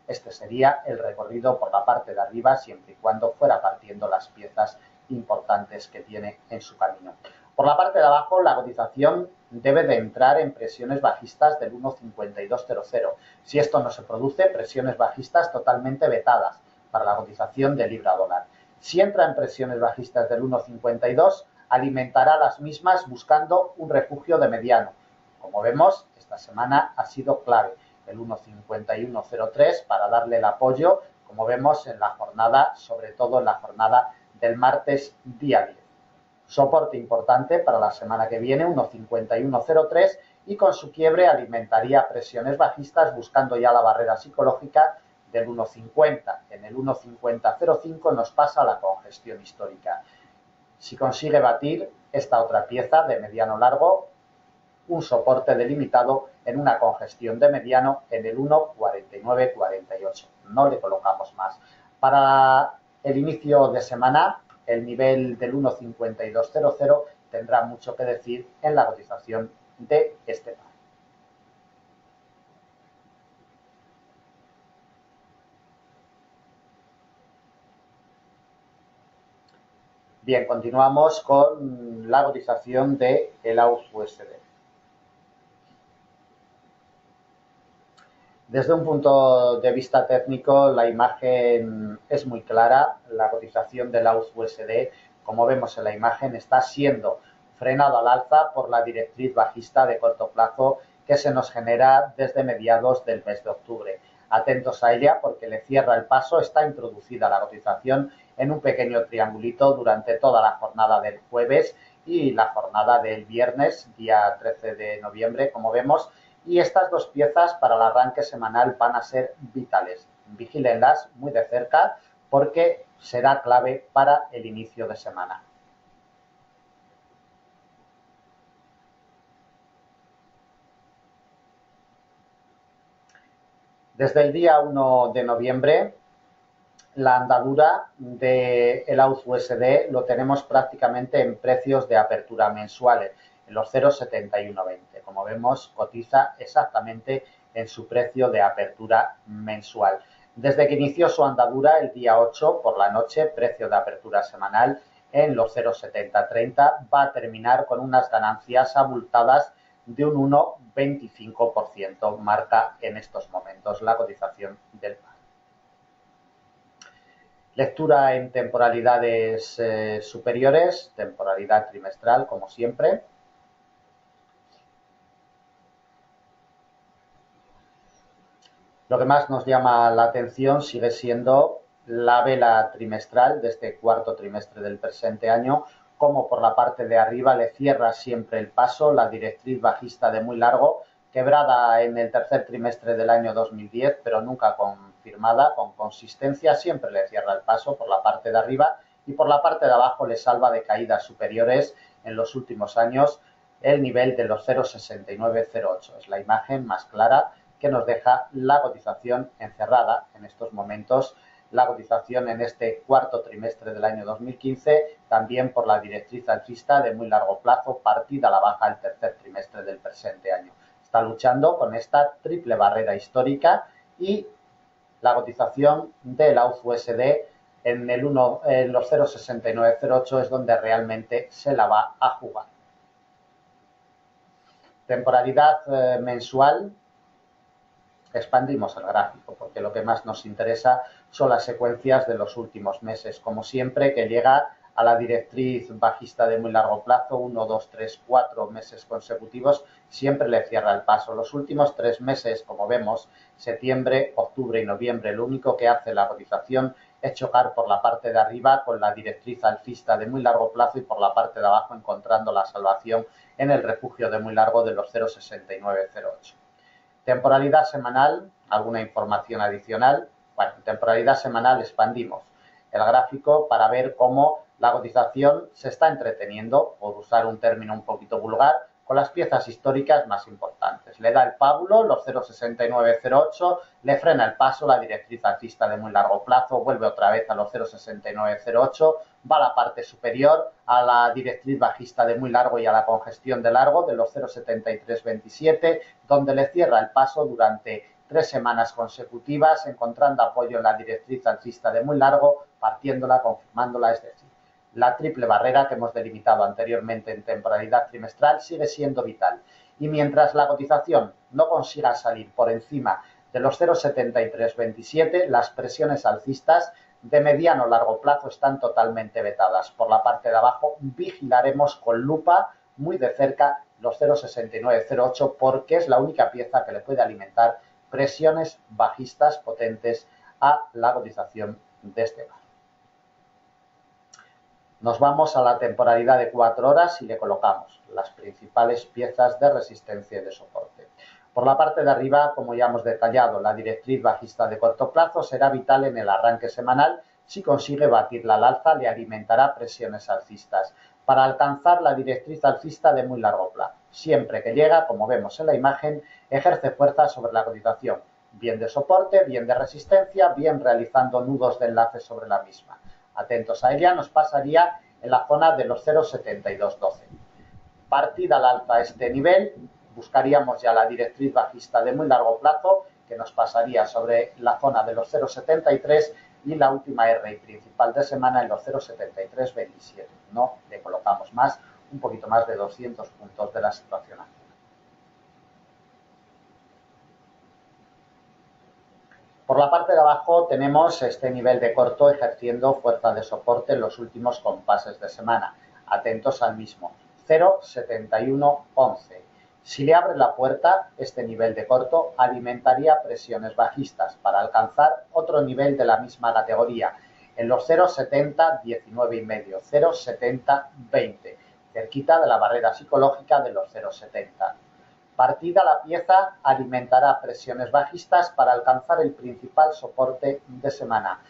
Este sería el recorrido por la parte de arriba siempre y cuando fuera partiendo las piezas importantes que tiene en su camino. Por la parte de abajo, la cotización debe de entrar en presiones bajistas del 1,5200. Si esto no se produce, presiones bajistas totalmente vetadas para la cotización de libra dólar. Si entra en presiones bajistas del 1,52, alimentará las mismas buscando un refugio de mediano. Como vemos, esta semana ha sido clave el 1,5103 para darle el apoyo, como vemos en la jornada, sobre todo en la jornada del martes día 10. Soporte importante para la semana que viene, 1,5103, y con su quiebre alimentaría presiones bajistas buscando ya la barrera psicológica del 1,50. En el 1,5005 nos pasa la congestión histórica. Si consigue batir esta otra pieza de mediano largo, un soporte delimitado en una congestión de mediano en el 1,4948. No le colocamos más. Para el inicio de semana, el nivel del 1,5200 tendrá mucho que decir en la cotización de este par. Bien, continuamos con la cotización de el AUD-USD. Desde un punto de vista técnico, la imagen es muy clara. La cotización del AUD-USD, como vemos en la imagen, está siendo frenado al alza por la directriz bajista de corto plazo que se nos genera desde mediados del mes de octubre. Atentos a ella porque le cierra el paso. Está introducida la cotización en un pequeño triangulito durante toda la jornada del jueves y la jornada del viernes, día 13 de noviembre, como vemos. Y estas dos piezas para el arranque semanal van a ser vitales. Vigílenlas muy de cerca porque será clave para el inicio de semana. Desde el día 1 de noviembre, la andadura del AUD-USD lo tenemos prácticamente en precios de apertura mensuales, en los 0,7120. Como vemos, cotiza exactamente en su precio de apertura mensual. Desde que inició su andadura el día 8 por la noche, precio de apertura semanal en los 0,7030, va a terminar con unas ganancias abultadas de un 1,25%, marca en estos momentos la cotización del par. Lectura en temporalidades superiores, temporalidad trimestral, como siempre. Lo que más nos llama la atención sigue siendo la vela trimestral de este cuarto trimestre del presente año, como por la parte de arriba le cierra siempre el paso la directriz bajista de muy largo, quebrada en el tercer trimestre del año 2010, pero nunca confirmada, con consistencia, siempre le cierra el paso por la parte de arriba y por la parte de abajo le salva de caídas superiores en los últimos años el nivel de los 0,6908. Es la imagen más clara que nos deja la cotización encerrada en estos momentos, la cotización en este cuarto trimestre del año 2015, también por la directriz alcista de muy largo plazo, partida a la baja el tercer trimestre del presente año. Está luchando con esta triple barrera histórica y la cotización del AUD-USD en los 0,6908 es donde realmente se la va a jugar. Temporalidad mensual. Expandimos el gráfico porque lo que más nos interesa son las secuencias de los últimos meses. Como siempre, que llega a la directriz bajista de muy largo plazo, 1, 2, 3, 4 meses consecutivos, siempre le cierra el paso. Los últimos 3 meses, como vemos, septiembre, octubre y noviembre, lo único que hace la cotización es chocar por la parte de arriba con la directriz alcista de muy largo plazo y por la parte de abajo encontrando la salvación en el refugio de muy largo de los 0,6908. Temporalidad semanal, alguna información adicional. Bueno, en temporalidad semanal expandimos el gráfico para ver cómo la cotización se está entreteniendo, por usar un término un poquito vulgar, con las piezas históricas más importantes. Le da el pábulo, los 0,6908, le frena el paso, la directriz alcista de muy largo plazo, vuelve otra vez a los 0,6908, va a la parte superior, a la directriz bajista de muy largo y a la congestión de largo de los 0,7327, donde le cierra el paso durante 3 semanas consecutivas, encontrando apoyo en la directriz alcista de muy largo, partiéndola, confirmándola, es decir, la triple barrera que hemos delimitado anteriormente en temporalidad trimestral sigue siendo vital. Y mientras la cotización no consiga salir por encima de los 0,7327, las presiones alcistas de mediano o largo plazo están totalmente vetadas. Por la parte de abajo vigilaremos con lupa muy de cerca los 0,6908 porque es la única pieza que le puede alimentar presiones bajistas potentes a la cotización de este par. Nos vamos a la temporalidad de 4 horas y le colocamos las principales piezas de resistencia y de soporte. Por la parte de arriba, como ya hemos detallado, la directriz bajista de corto plazo será vital en el arranque semanal. Si consigue batirla al alza, le alimentará presiones alcistas para alcanzar la directriz alcista de muy largo plazo. Siempre que llega, como vemos en la imagen, ejerce fuerza sobre la cotización, bien de soporte, bien de resistencia, bien realizando nudos de enlace sobre la misma. Atentos a ella, nos pasaría en la zona de los 0,7212. Partida al alza a este nivel, buscaríamos ya la directriz bajista de muy largo plazo, que nos pasaría sobre la zona de los 0,73 y la última RI principal de semana en los 0,7327. No le colocamos más, un poquito más de 200 puntos de la situación actual. Por la parte de abajo tenemos este nivel de corto ejerciendo fuerza de soporte en los últimos compases de semana. Atentos al mismo, 0,7111. Si le abre la puerta, este nivel de corto alimentaría presiones bajistas para alcanzar otro nivel de la misma categoría, en los 0,7019,5, 0,7020, cerquita de la barrera psicológica de los 0,70. Partida la pieza alimentará presiones bajistas para alcanzar el principal soporte de semana,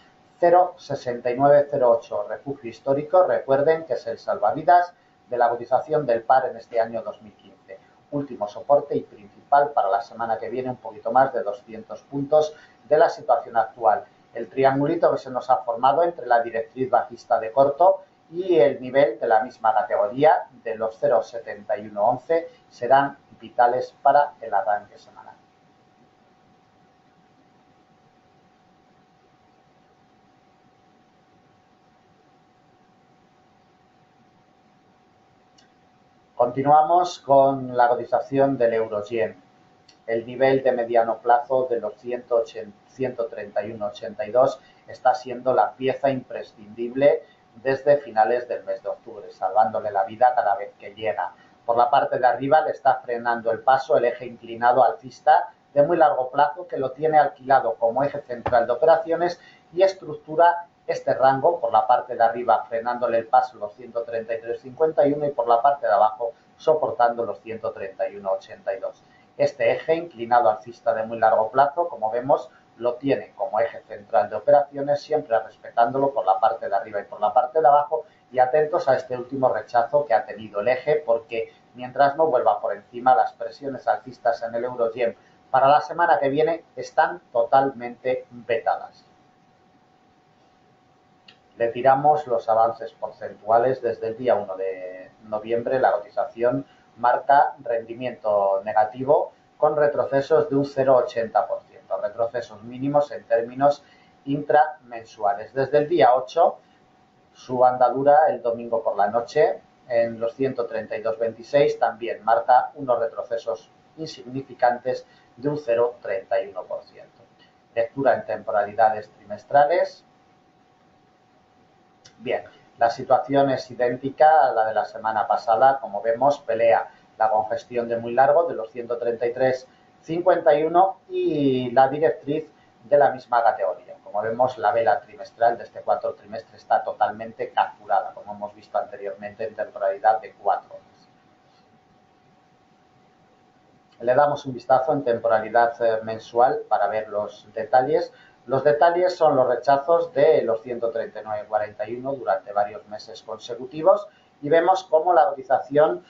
0,6908, refugio histórico, recuerden que es el salvavidas de la cotización del par en este año 2015. Último soporte y principal principal para la semana que viene, un poquito más de 200 puntos de la situación actual. El triangulito que se nos ha formado entre la directriz bajista de corto y el nivel de la misma categoría de los 0,7111 serán vitales para el arranque semanal. Continuamos con la cotización del euro-yen. El nivel de mediano plazo de los 131,82 está siendo la pieza imprescindible desde finales del mes de octubre, salvándole la vida cada vez que llega. Por la parte de arriba le está frenando el paso el eje inclinado alcista de muy largo plazo que lo tiene alquilado como eje central de operaciones y estructura este rango por la parte de arriba frenándole el paso los 133,51 y por la parte de abajo soportando los 131,82. Este eje inclinado alcista de muy largo plazo, como vemos, lo tiene como eje central de operaciones, siempre respetándolo por la parte de arriba y por la parte de abajo, y atentos a este último rechazo que ha tenido el eje, porque mientras no vuelva por encima, las presiones alcistas en el euro-yen para la semana que viene están totalmente vetadas. Le tiramos los avances porcentuales desde el día 1 de noviembre. La cotización marca rendimiento negativo con retrocesos de un 0,80%, retrocesos mínimos en términos intramensuales. Desde el día 8, su andadura el domingo por la noche en los 132,26 también marca unos retrocesos insignificantes de un 0,31%. Lectura en temporalidades trimestrales. Bien, la situación es idéntica a la de la semana pasada. Como vemos, pelea la congestión de muy largo de los 133,51 y la directriz de la misma categoría. Como vemos, la vela trimestral de este cuarto trimestre está totalmente capturada, como hemos visto anteriormente en temporalidad de 4 horas. Le damos un vistazo en temporalidad mensual para ver los detalles. Los detalles son los rechazos de los 139,41 durante varios meses consecutivos y vemos cómo la cotización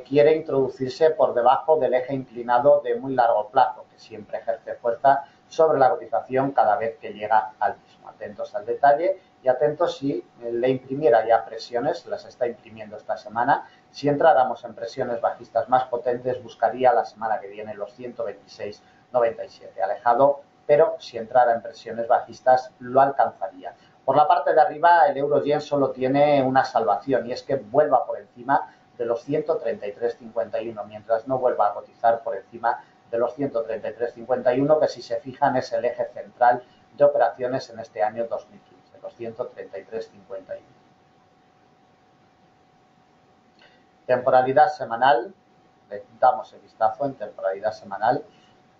quiere introducirse por debajo del eje inclinado de muy largo plazo, que siempre ejerce fuerza sobre la cotización cada vez que llega al mismo. Atentos al detalle y atentos si le imprimiera ya presiones, las está imprimiendo esta semana. Si entráramos en presiones bajistas más potentes, buscaría la semana que viene los 126,97, alejado, pero si entrara en presiones bajistas lo alcanzaría. Por la parte de arriba, el euro-yen solo tiene una salvación y es que vuelva por encima de los 133,51, mientras no vuelva a cotizar por encima de los 133,51, que si se fijan es el eje central de operaciones en este año 2015, los 133,51. Temporalidad semanal, le damos el vistazo en temporalidad semanal.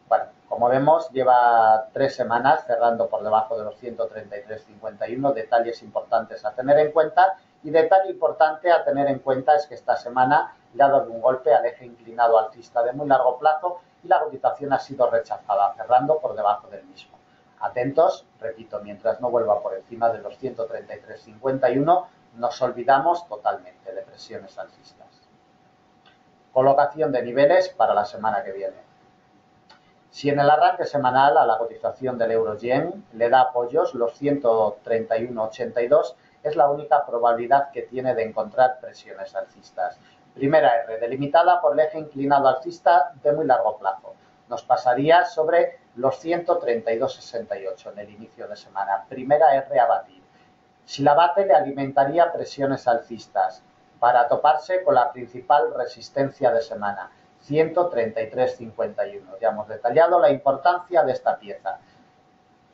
Bueno, como vemos, lleva 3 semanas cerrando por debajo de los 133,51. Detalles importantes a tener en cuenta. Y detalle importante a tener en cuenta es que esta semana le ha dado un golpe al eje inclinado alcista de muy largo plazo y la cotización ha sido rechazada, cerrando por debajo del mismo. Atentos, repito, mientras no vuelva por encima de los 133,51, nos olvidamos totalmente de presiones alcistas. Colocación de niveles para la semana que viene. Si en el arranque semanal a la cotización del euro-yen le da apoyos los 131,82, es la única probabilidad que tiene de encontrar presiones alcistas. Primera R, delimitada por el eje inclinado alcista de muy largo plazo. Nos pasaría sobre los 132,68 en el inicio de semana. Primera R a batir. Si la bate, le alimentaría presiones alcistas para toparse con la principal resistencia de semana, 133,51. Ya hemos detallado la importancia de esta pieza.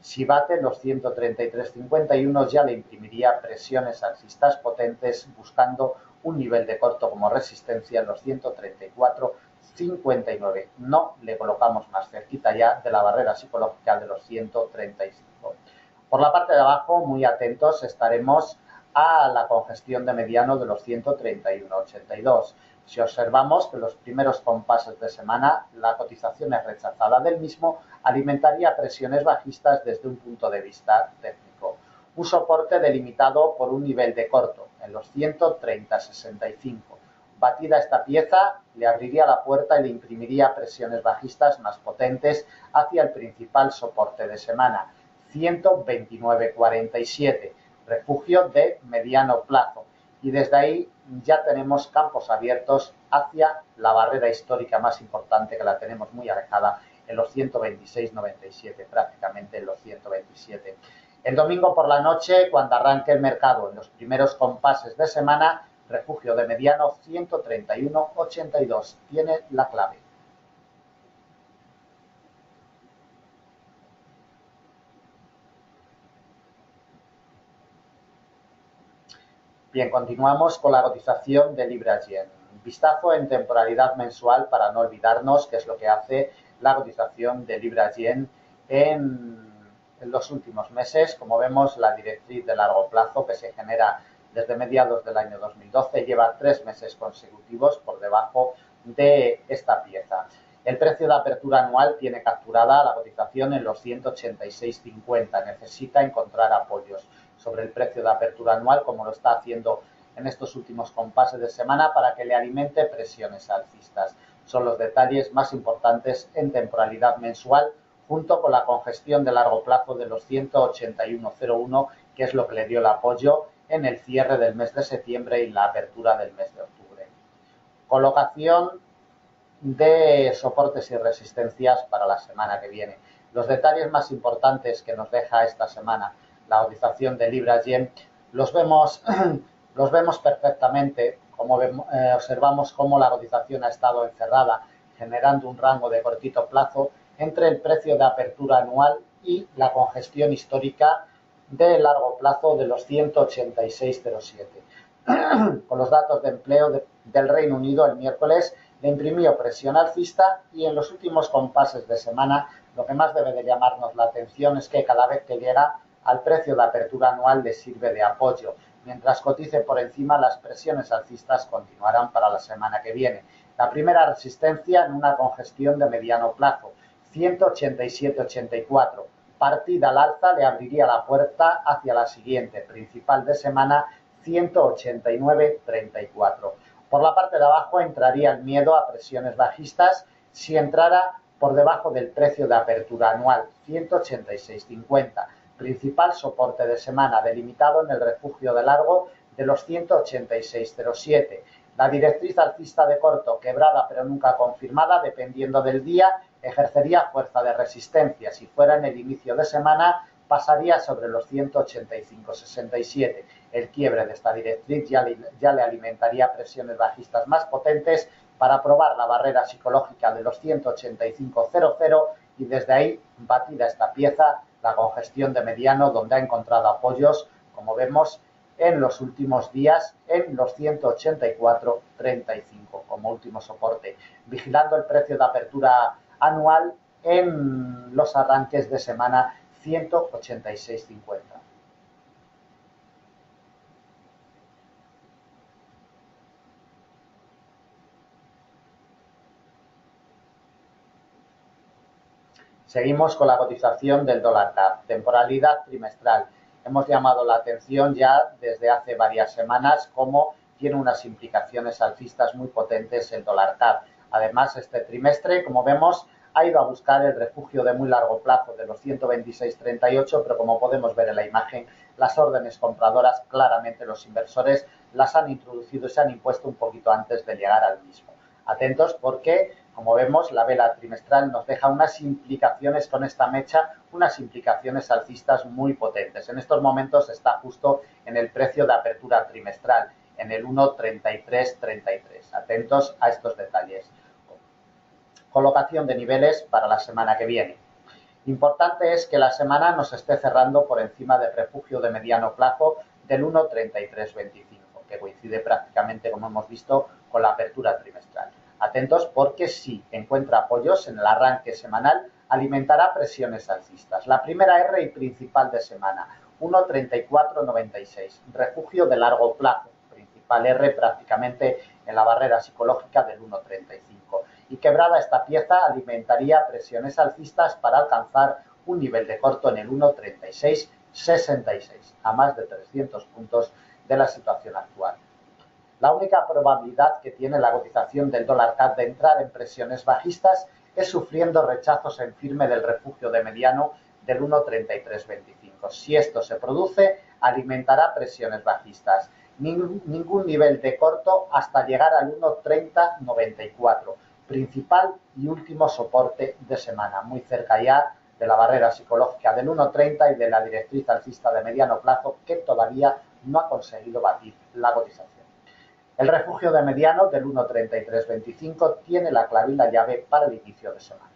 Si bate los 133,51 ya le imprimiría presiones alcistas potentes buscando un nivel de corto como resistencia en los 134,59. No le colocamos más cerquita ya de la barrera psicológica de los 135. Por la parte de abajo, muy atentos estaremos a la congestión de mediano de los 131,82. Si observamos que los primeros compases de semana la cotización es rechazada del mismo, alimentaría presiones bajistas desde un punto de vista técnico. Un soporte delimitado por un nivel de corto en los 130,65. Batida esta pieza, le abriría la puerta y le imprimiría presiones bajistas más potentes hacia el principal soporte de semana, 129,47, refugio de mediano plazo. Y desde ahí ya tenemos campos abiertos hacia la barrera histórica más importante, que la tenemos muy alejada en los 126,97, prácticamente en los 127. El domingo por la noche, cuando arranque el mercado en los primeros compases de semana, refugio de mediano 131,82. Tiene la clave. Bien, continuamos con la cotización de libra-yen. Vistazo en temporalidad mensual para no olvidarnos qué es lo que hace la cotización de libra-yen en los últimos meses. Como vemos, la directriz de largo plazo que se genera desde mediados del año 2012 lleva 3 meses consecutivos por debajo de esta pieza. El precio de apertura anual tiene capturada la cotización en los 186,50. Necesita encontrar apoyos sobre el precio de apertura anual, como lo está haciendo en estos últimos compases de semana, para que le alimente presiones alcistas. Son los detalles más importantes en temporalidad mensual, junto con la congestión de largo plazo de los 181,01, que es lo que le dio el apoyo en el cierre del mes de septiembre y la apertura del mes de octubre. Colocación de soportes y resistencias para la semana que viene. Los detalles más importantes que nos deja esta semana la cotización de libra-yen los vemos perfectamente, como observamos cómo la cotización ha estado encerrada, generando un rango de cortito plazo entre el precio de apertura anual y la congestión histórica de largo plazo de los 186,07. Con los datos de empleo del Reino Unido el miércoles le imprimió presión alcista, y en los últimos compases de semana lo que más debe de llamarnos la atención es que cada vez que llega al precio de apertura anual le sirve de apoyo. Mientras cotice por encima, las presiones alcistas continuarán para la semana que viene. La primera resistencia en una congestión de mediano plazo, 187,84. Partida al alza le abriría la puerta hacia la siguiente, principal de semana, 189,34. Por la parte de abajo entraría el miedo a presiones bajistas si entrara por debajo del precio de apertura anual, 186,50. Principal soporte de semana delimitado en el refugio de largo de los 186,07. La directriz alcista de corto, quebrada pero nunca confirmada, dependiendo del día, ejercería fuerza de resistencia. Si fuera en el inicio de semana, pasaría sobre los 185,67. El quiebre de esta directriz ya le alimentaría presiones bajistas más potentes para probar la barrera psicológica de los 185,00, y desde ahí, batida esta pieza, la congestión de mediano, donde ha encontrado apoyos, como vemos, en los últimos días en los 184,35 como último soporte, vigilando el precio de apertura anual en los arranques de semana, 186,50. Seguimos con la cotización del dólar CAD, temporalidad trimestral. Hemos llamado la atención ya desde hace varias semanas cómo tiene unas implicaciones alcistas muy potentes el dólar CAD. Además, este trimestre, como vemos, ha ido a buscar el refugio de muy largo plazo de los 126,38, pero como podemos ver en la imagen, las órdenes compradoras, claramente los inversores, las han introducido y se han impuesto un poquito antes de llegar al mismo. Atentos porque, como vemos, la vela trimestral nos deja unas implicaciones con esta mecha, unas implicaciones alcistas muy potentes. En estos momentos está justo en el precio de apertura trimestral, en el 1,3333. Atentos a estos detalles. Colocación de niveles para la semana que viene. Importante es que la semana nos esté cerrando por encima del refugio de mediano plazo del 1,3325, que coincide prácticamente, como hemos visto, con la apertura trimestral. Atentos porque si encuentra apoyos en el arranque semanal, alimentará presiones alcistas. La primera R y principal de semana, 1,3496, refugio de largo plazo, principal R prácticamente en la barrera psicológica del 1,35. Y quebrada esta pieza, alimentaría presiones alcistas para alcanzar un nivel de corto en el 1,3666, a más de 300 puntos de la situación actual. La única probabilidad que tiene la cotización del dólar CAD de entrar en presiones bajistas es sufriendo rechazos en firme del refugio de mediano del 1,3325. Si esto se produce, alimentará presiones bajistas. Ningún nivel de corto hasta llegar al 1,3094, principal y último soporte de semana, muy cerca ya de la barrera psicológica del 1,30 y de la directriz alcista de mediano plazo que todavía no ha conseguido batir la cotización. El refugio de mediano del 1,3325 tiene la clave y la llave para el inicio de semana.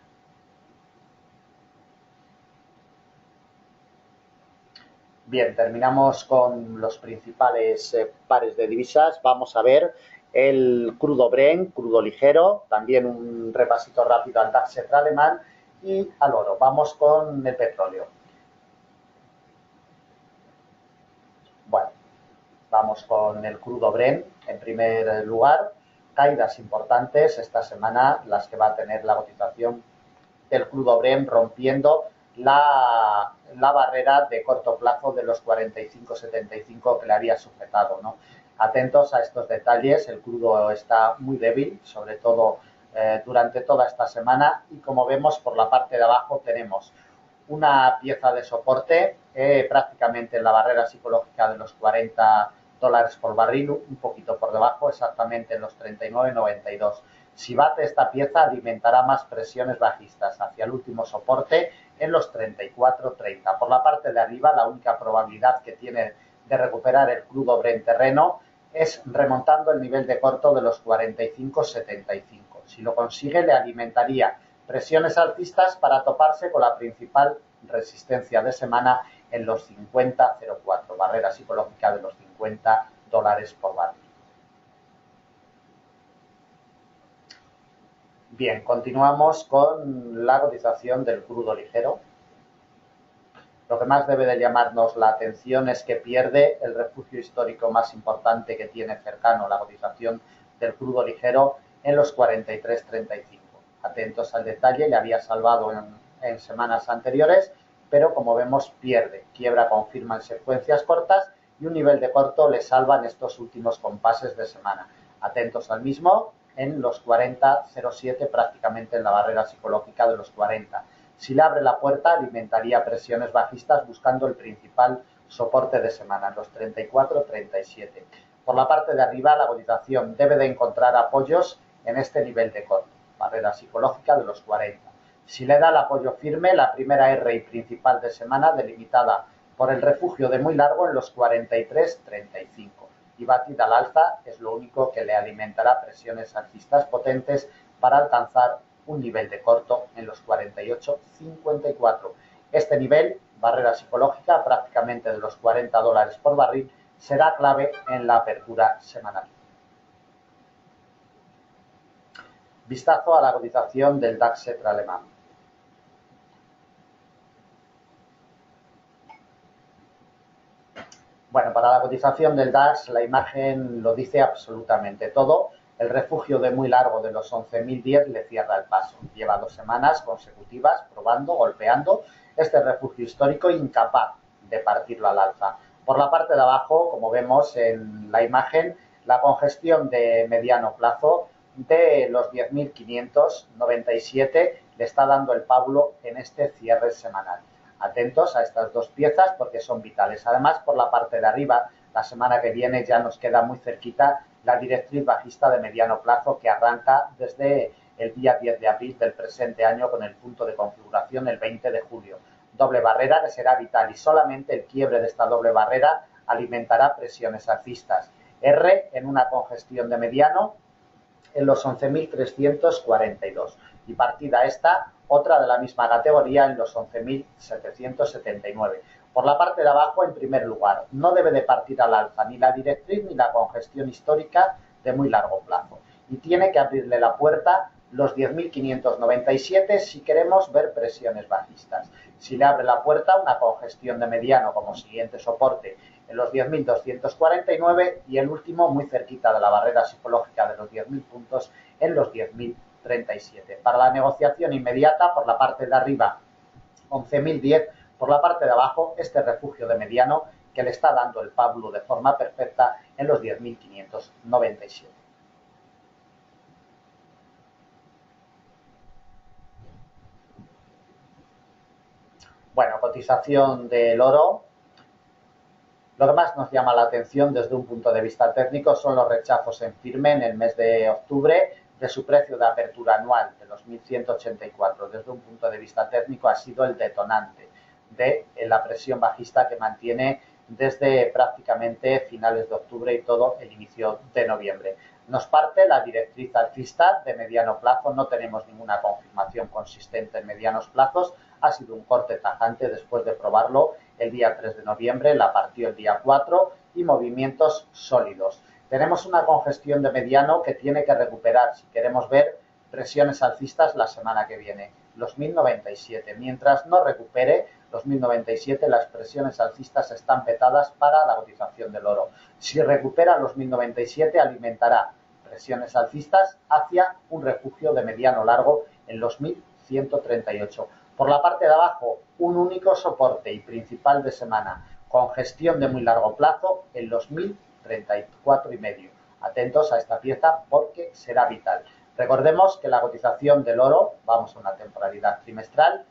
Bien, terminamos con los principales pares de divisas. Vamos a ver el crudo Brent, crudo ligero, también un repasito rápido al DAX alemán y al oro. Vamos con el petróleo. Bueno, vamos con el crudo Brent en primer lugar. Caídas importantes esta semana, las que va a tener la cotización del crudo Brent rompiendo la barrera de corto plazo de los 45,75 que le había sujetado, ¿no? Atentos a estos detalles, el crudo está muy débil, sobre todo durante toda esta semana y como vemos por la parte de abajo tenemos una pieza de soporte prácticamente en la barrera psicológica de los $40 por barril, un poquito por debajo, exactamente en los 39,92. Si bate esta pieza, alimentará más presiones bajistas hacia el último soporte en los 34,30. Por la parte de arriba, la única probabilidad que tiene de recuperar el crudo Brent terreno es remontando el nivel de corto de los 45,75. Si lo consigue, le alimentaría presiones alcistas para toparse con la principal resistencia de semana en los 50,04, barrera psicológica de los $50 por barril. Bien, continuamos con la cotización del crudo ligero. Lo que más debe de llamarnos la atención es que pierde el refugio histórico más importante que tiene cercano la cotización del crudo ligero en los 43,35. Atentos al detalle, le había salvado en semanas anteriores, pero como vemos pierde, quiebra, confirma en secuencias cortas y un nivel de corto le salva en estos últimos compases de semana. Atentos al mismo en los 40,07, prácticamente en la barrera psicológica de los 40. Si le abre la puerta, alimentaría presiones bajistas buscando el principal soporte de semana, en los 34,37. Por la parte de arriba, la cotización debe de encontrar apoyos en este nivel de corto, barrera psicológica de los 40. Si le da el apoyo firme, la primera RI principal de semana delimitada por el refugio de muy largo en los 43,35. Y batida al alza es lo único que le alimentará presiones alcistas potentes para alcanzar un nivel de corto en los 48,54. Este nivel, barrera psicológica prácticamente de los $40 por barril, será clave en la apertura semanal. Vistazo a la cotización del DAX alemán. Bueno, para la cotización del DAX la imagen lo dice absolutamente todo. El refugio de muy largo de los 11.010 le cierra el paso. Lleva 2 semanas consecutivas probando, golpeando este refugio histórico, incapaz de partirlo al alza. Por la parte de abajo, como vemos en la imagen, la congestión de mediano plazo de los 10.597 le está dando el pábulo en este cierre semanal. Atentos a estas dos piezas porque son vitales. Además, por la parte de arriba, la semana que viene ya nos queda muy cerquita la directriz bajista de mediano plazo que arranca desde el día 10 de abril del presente año con el punto de configuración el 20 de julio. Doble barrera que será vital y solamente el quiebre de esta doble barrera alimentará presiones alcistas. R en una congestión de mediano en los 11.342 y partida esta otra de la misma categoría en los 11.779. Por la parte de abajo, en primer lugar, no debe de partir al alza ni la directriz ni la congestión histórica de muy largo plazo y tiene que abrirle la puerta los 10.597 si queremos ver presiones bajistas. Si le abre la puerta una congestión de mediano como siguiente soporte en los 10.249 y el último muy cerquita de la barrera psicológica de los 10.000 puntos en los 10.037. Para la negociación inmediata, por la parte de arriba 11.010, por la parte de abajo este refugio de mediano que le está dando el Pablo de forma perfecta en los 10.597. Bueno, cotización del oro. Lo que más nos llama la atención desde un punto de vista técnico son los rechazos en firme en el mes de octubre de su precio de apertura anual de los 1.184. Desde un punto de vista técnico ha sido el detonante de la presión bajista que mantiene desde prácticamente finales de octubre y todo el inicio de noviembre. Nos parte la directriz alcista de mediano plazo, no tenemos ninguna confirmación consistente en medianos plazos, ha sido un corte tajante después de probarlo el día 3 de noviembre, la partió el día 4 y movimientos sólidos. Tenemos una congestión de mediano que tiene que recuperar si queremos ver presiones alcistas la semana que viene, los 1097. Mientras no recupere los 1097, las presiones alcistas están vetadas para la cotización del oro. Si recupera los 1097, alimentará presiones alcistas hacia un refugio de mediano largo en los 1138. Por la parte de abajo, un único soporte y principal de semana, con gestión de muy largo plazo en los 1034,5. Atentos a esta pieza porque será vital. Recordemos que la cotización del oro, vamos a una temporalidad trimestral,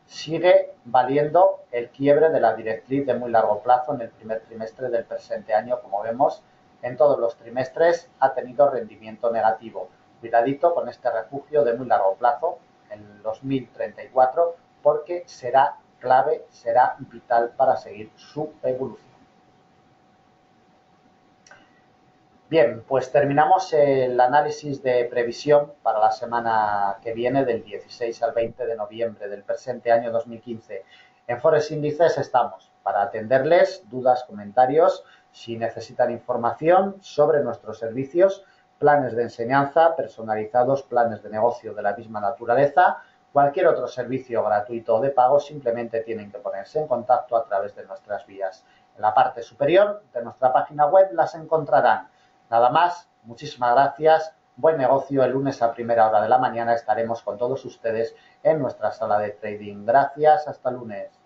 sigue valiendo el quiebre de la directriz de muy largo plazo en el primer trimestre del presente año. Como vemos, en todos los trimestres ha tenido rendimiento negativo. Cuidadito con este refugio de muy largo plazo en los 1034 porque será clave, será vital para seguir su evolución. Bien, pues terminamos el análisis de previsión para la semana que viene, del 16 al 20 de noviembre del presente año 2015. En Forex Índices estamos para atenderles dudas, comentarios, si necesitan información sobre nuestros servicios, planes de enseñanza personalizados, planes de negocio de la misma naturaleza, cualquier otro servicio gratuito o de pago, simplemente tienen que ponerse en contacto a través de nuestras vías. En la parte superior de nuestra página web las encontrarán. Nada más, muchísimas gracias, buen negocio. El lunes a primera hora de la mañana estaremos con todos ustedes en nuestra sala de trading. Gracias, hasta el lunes.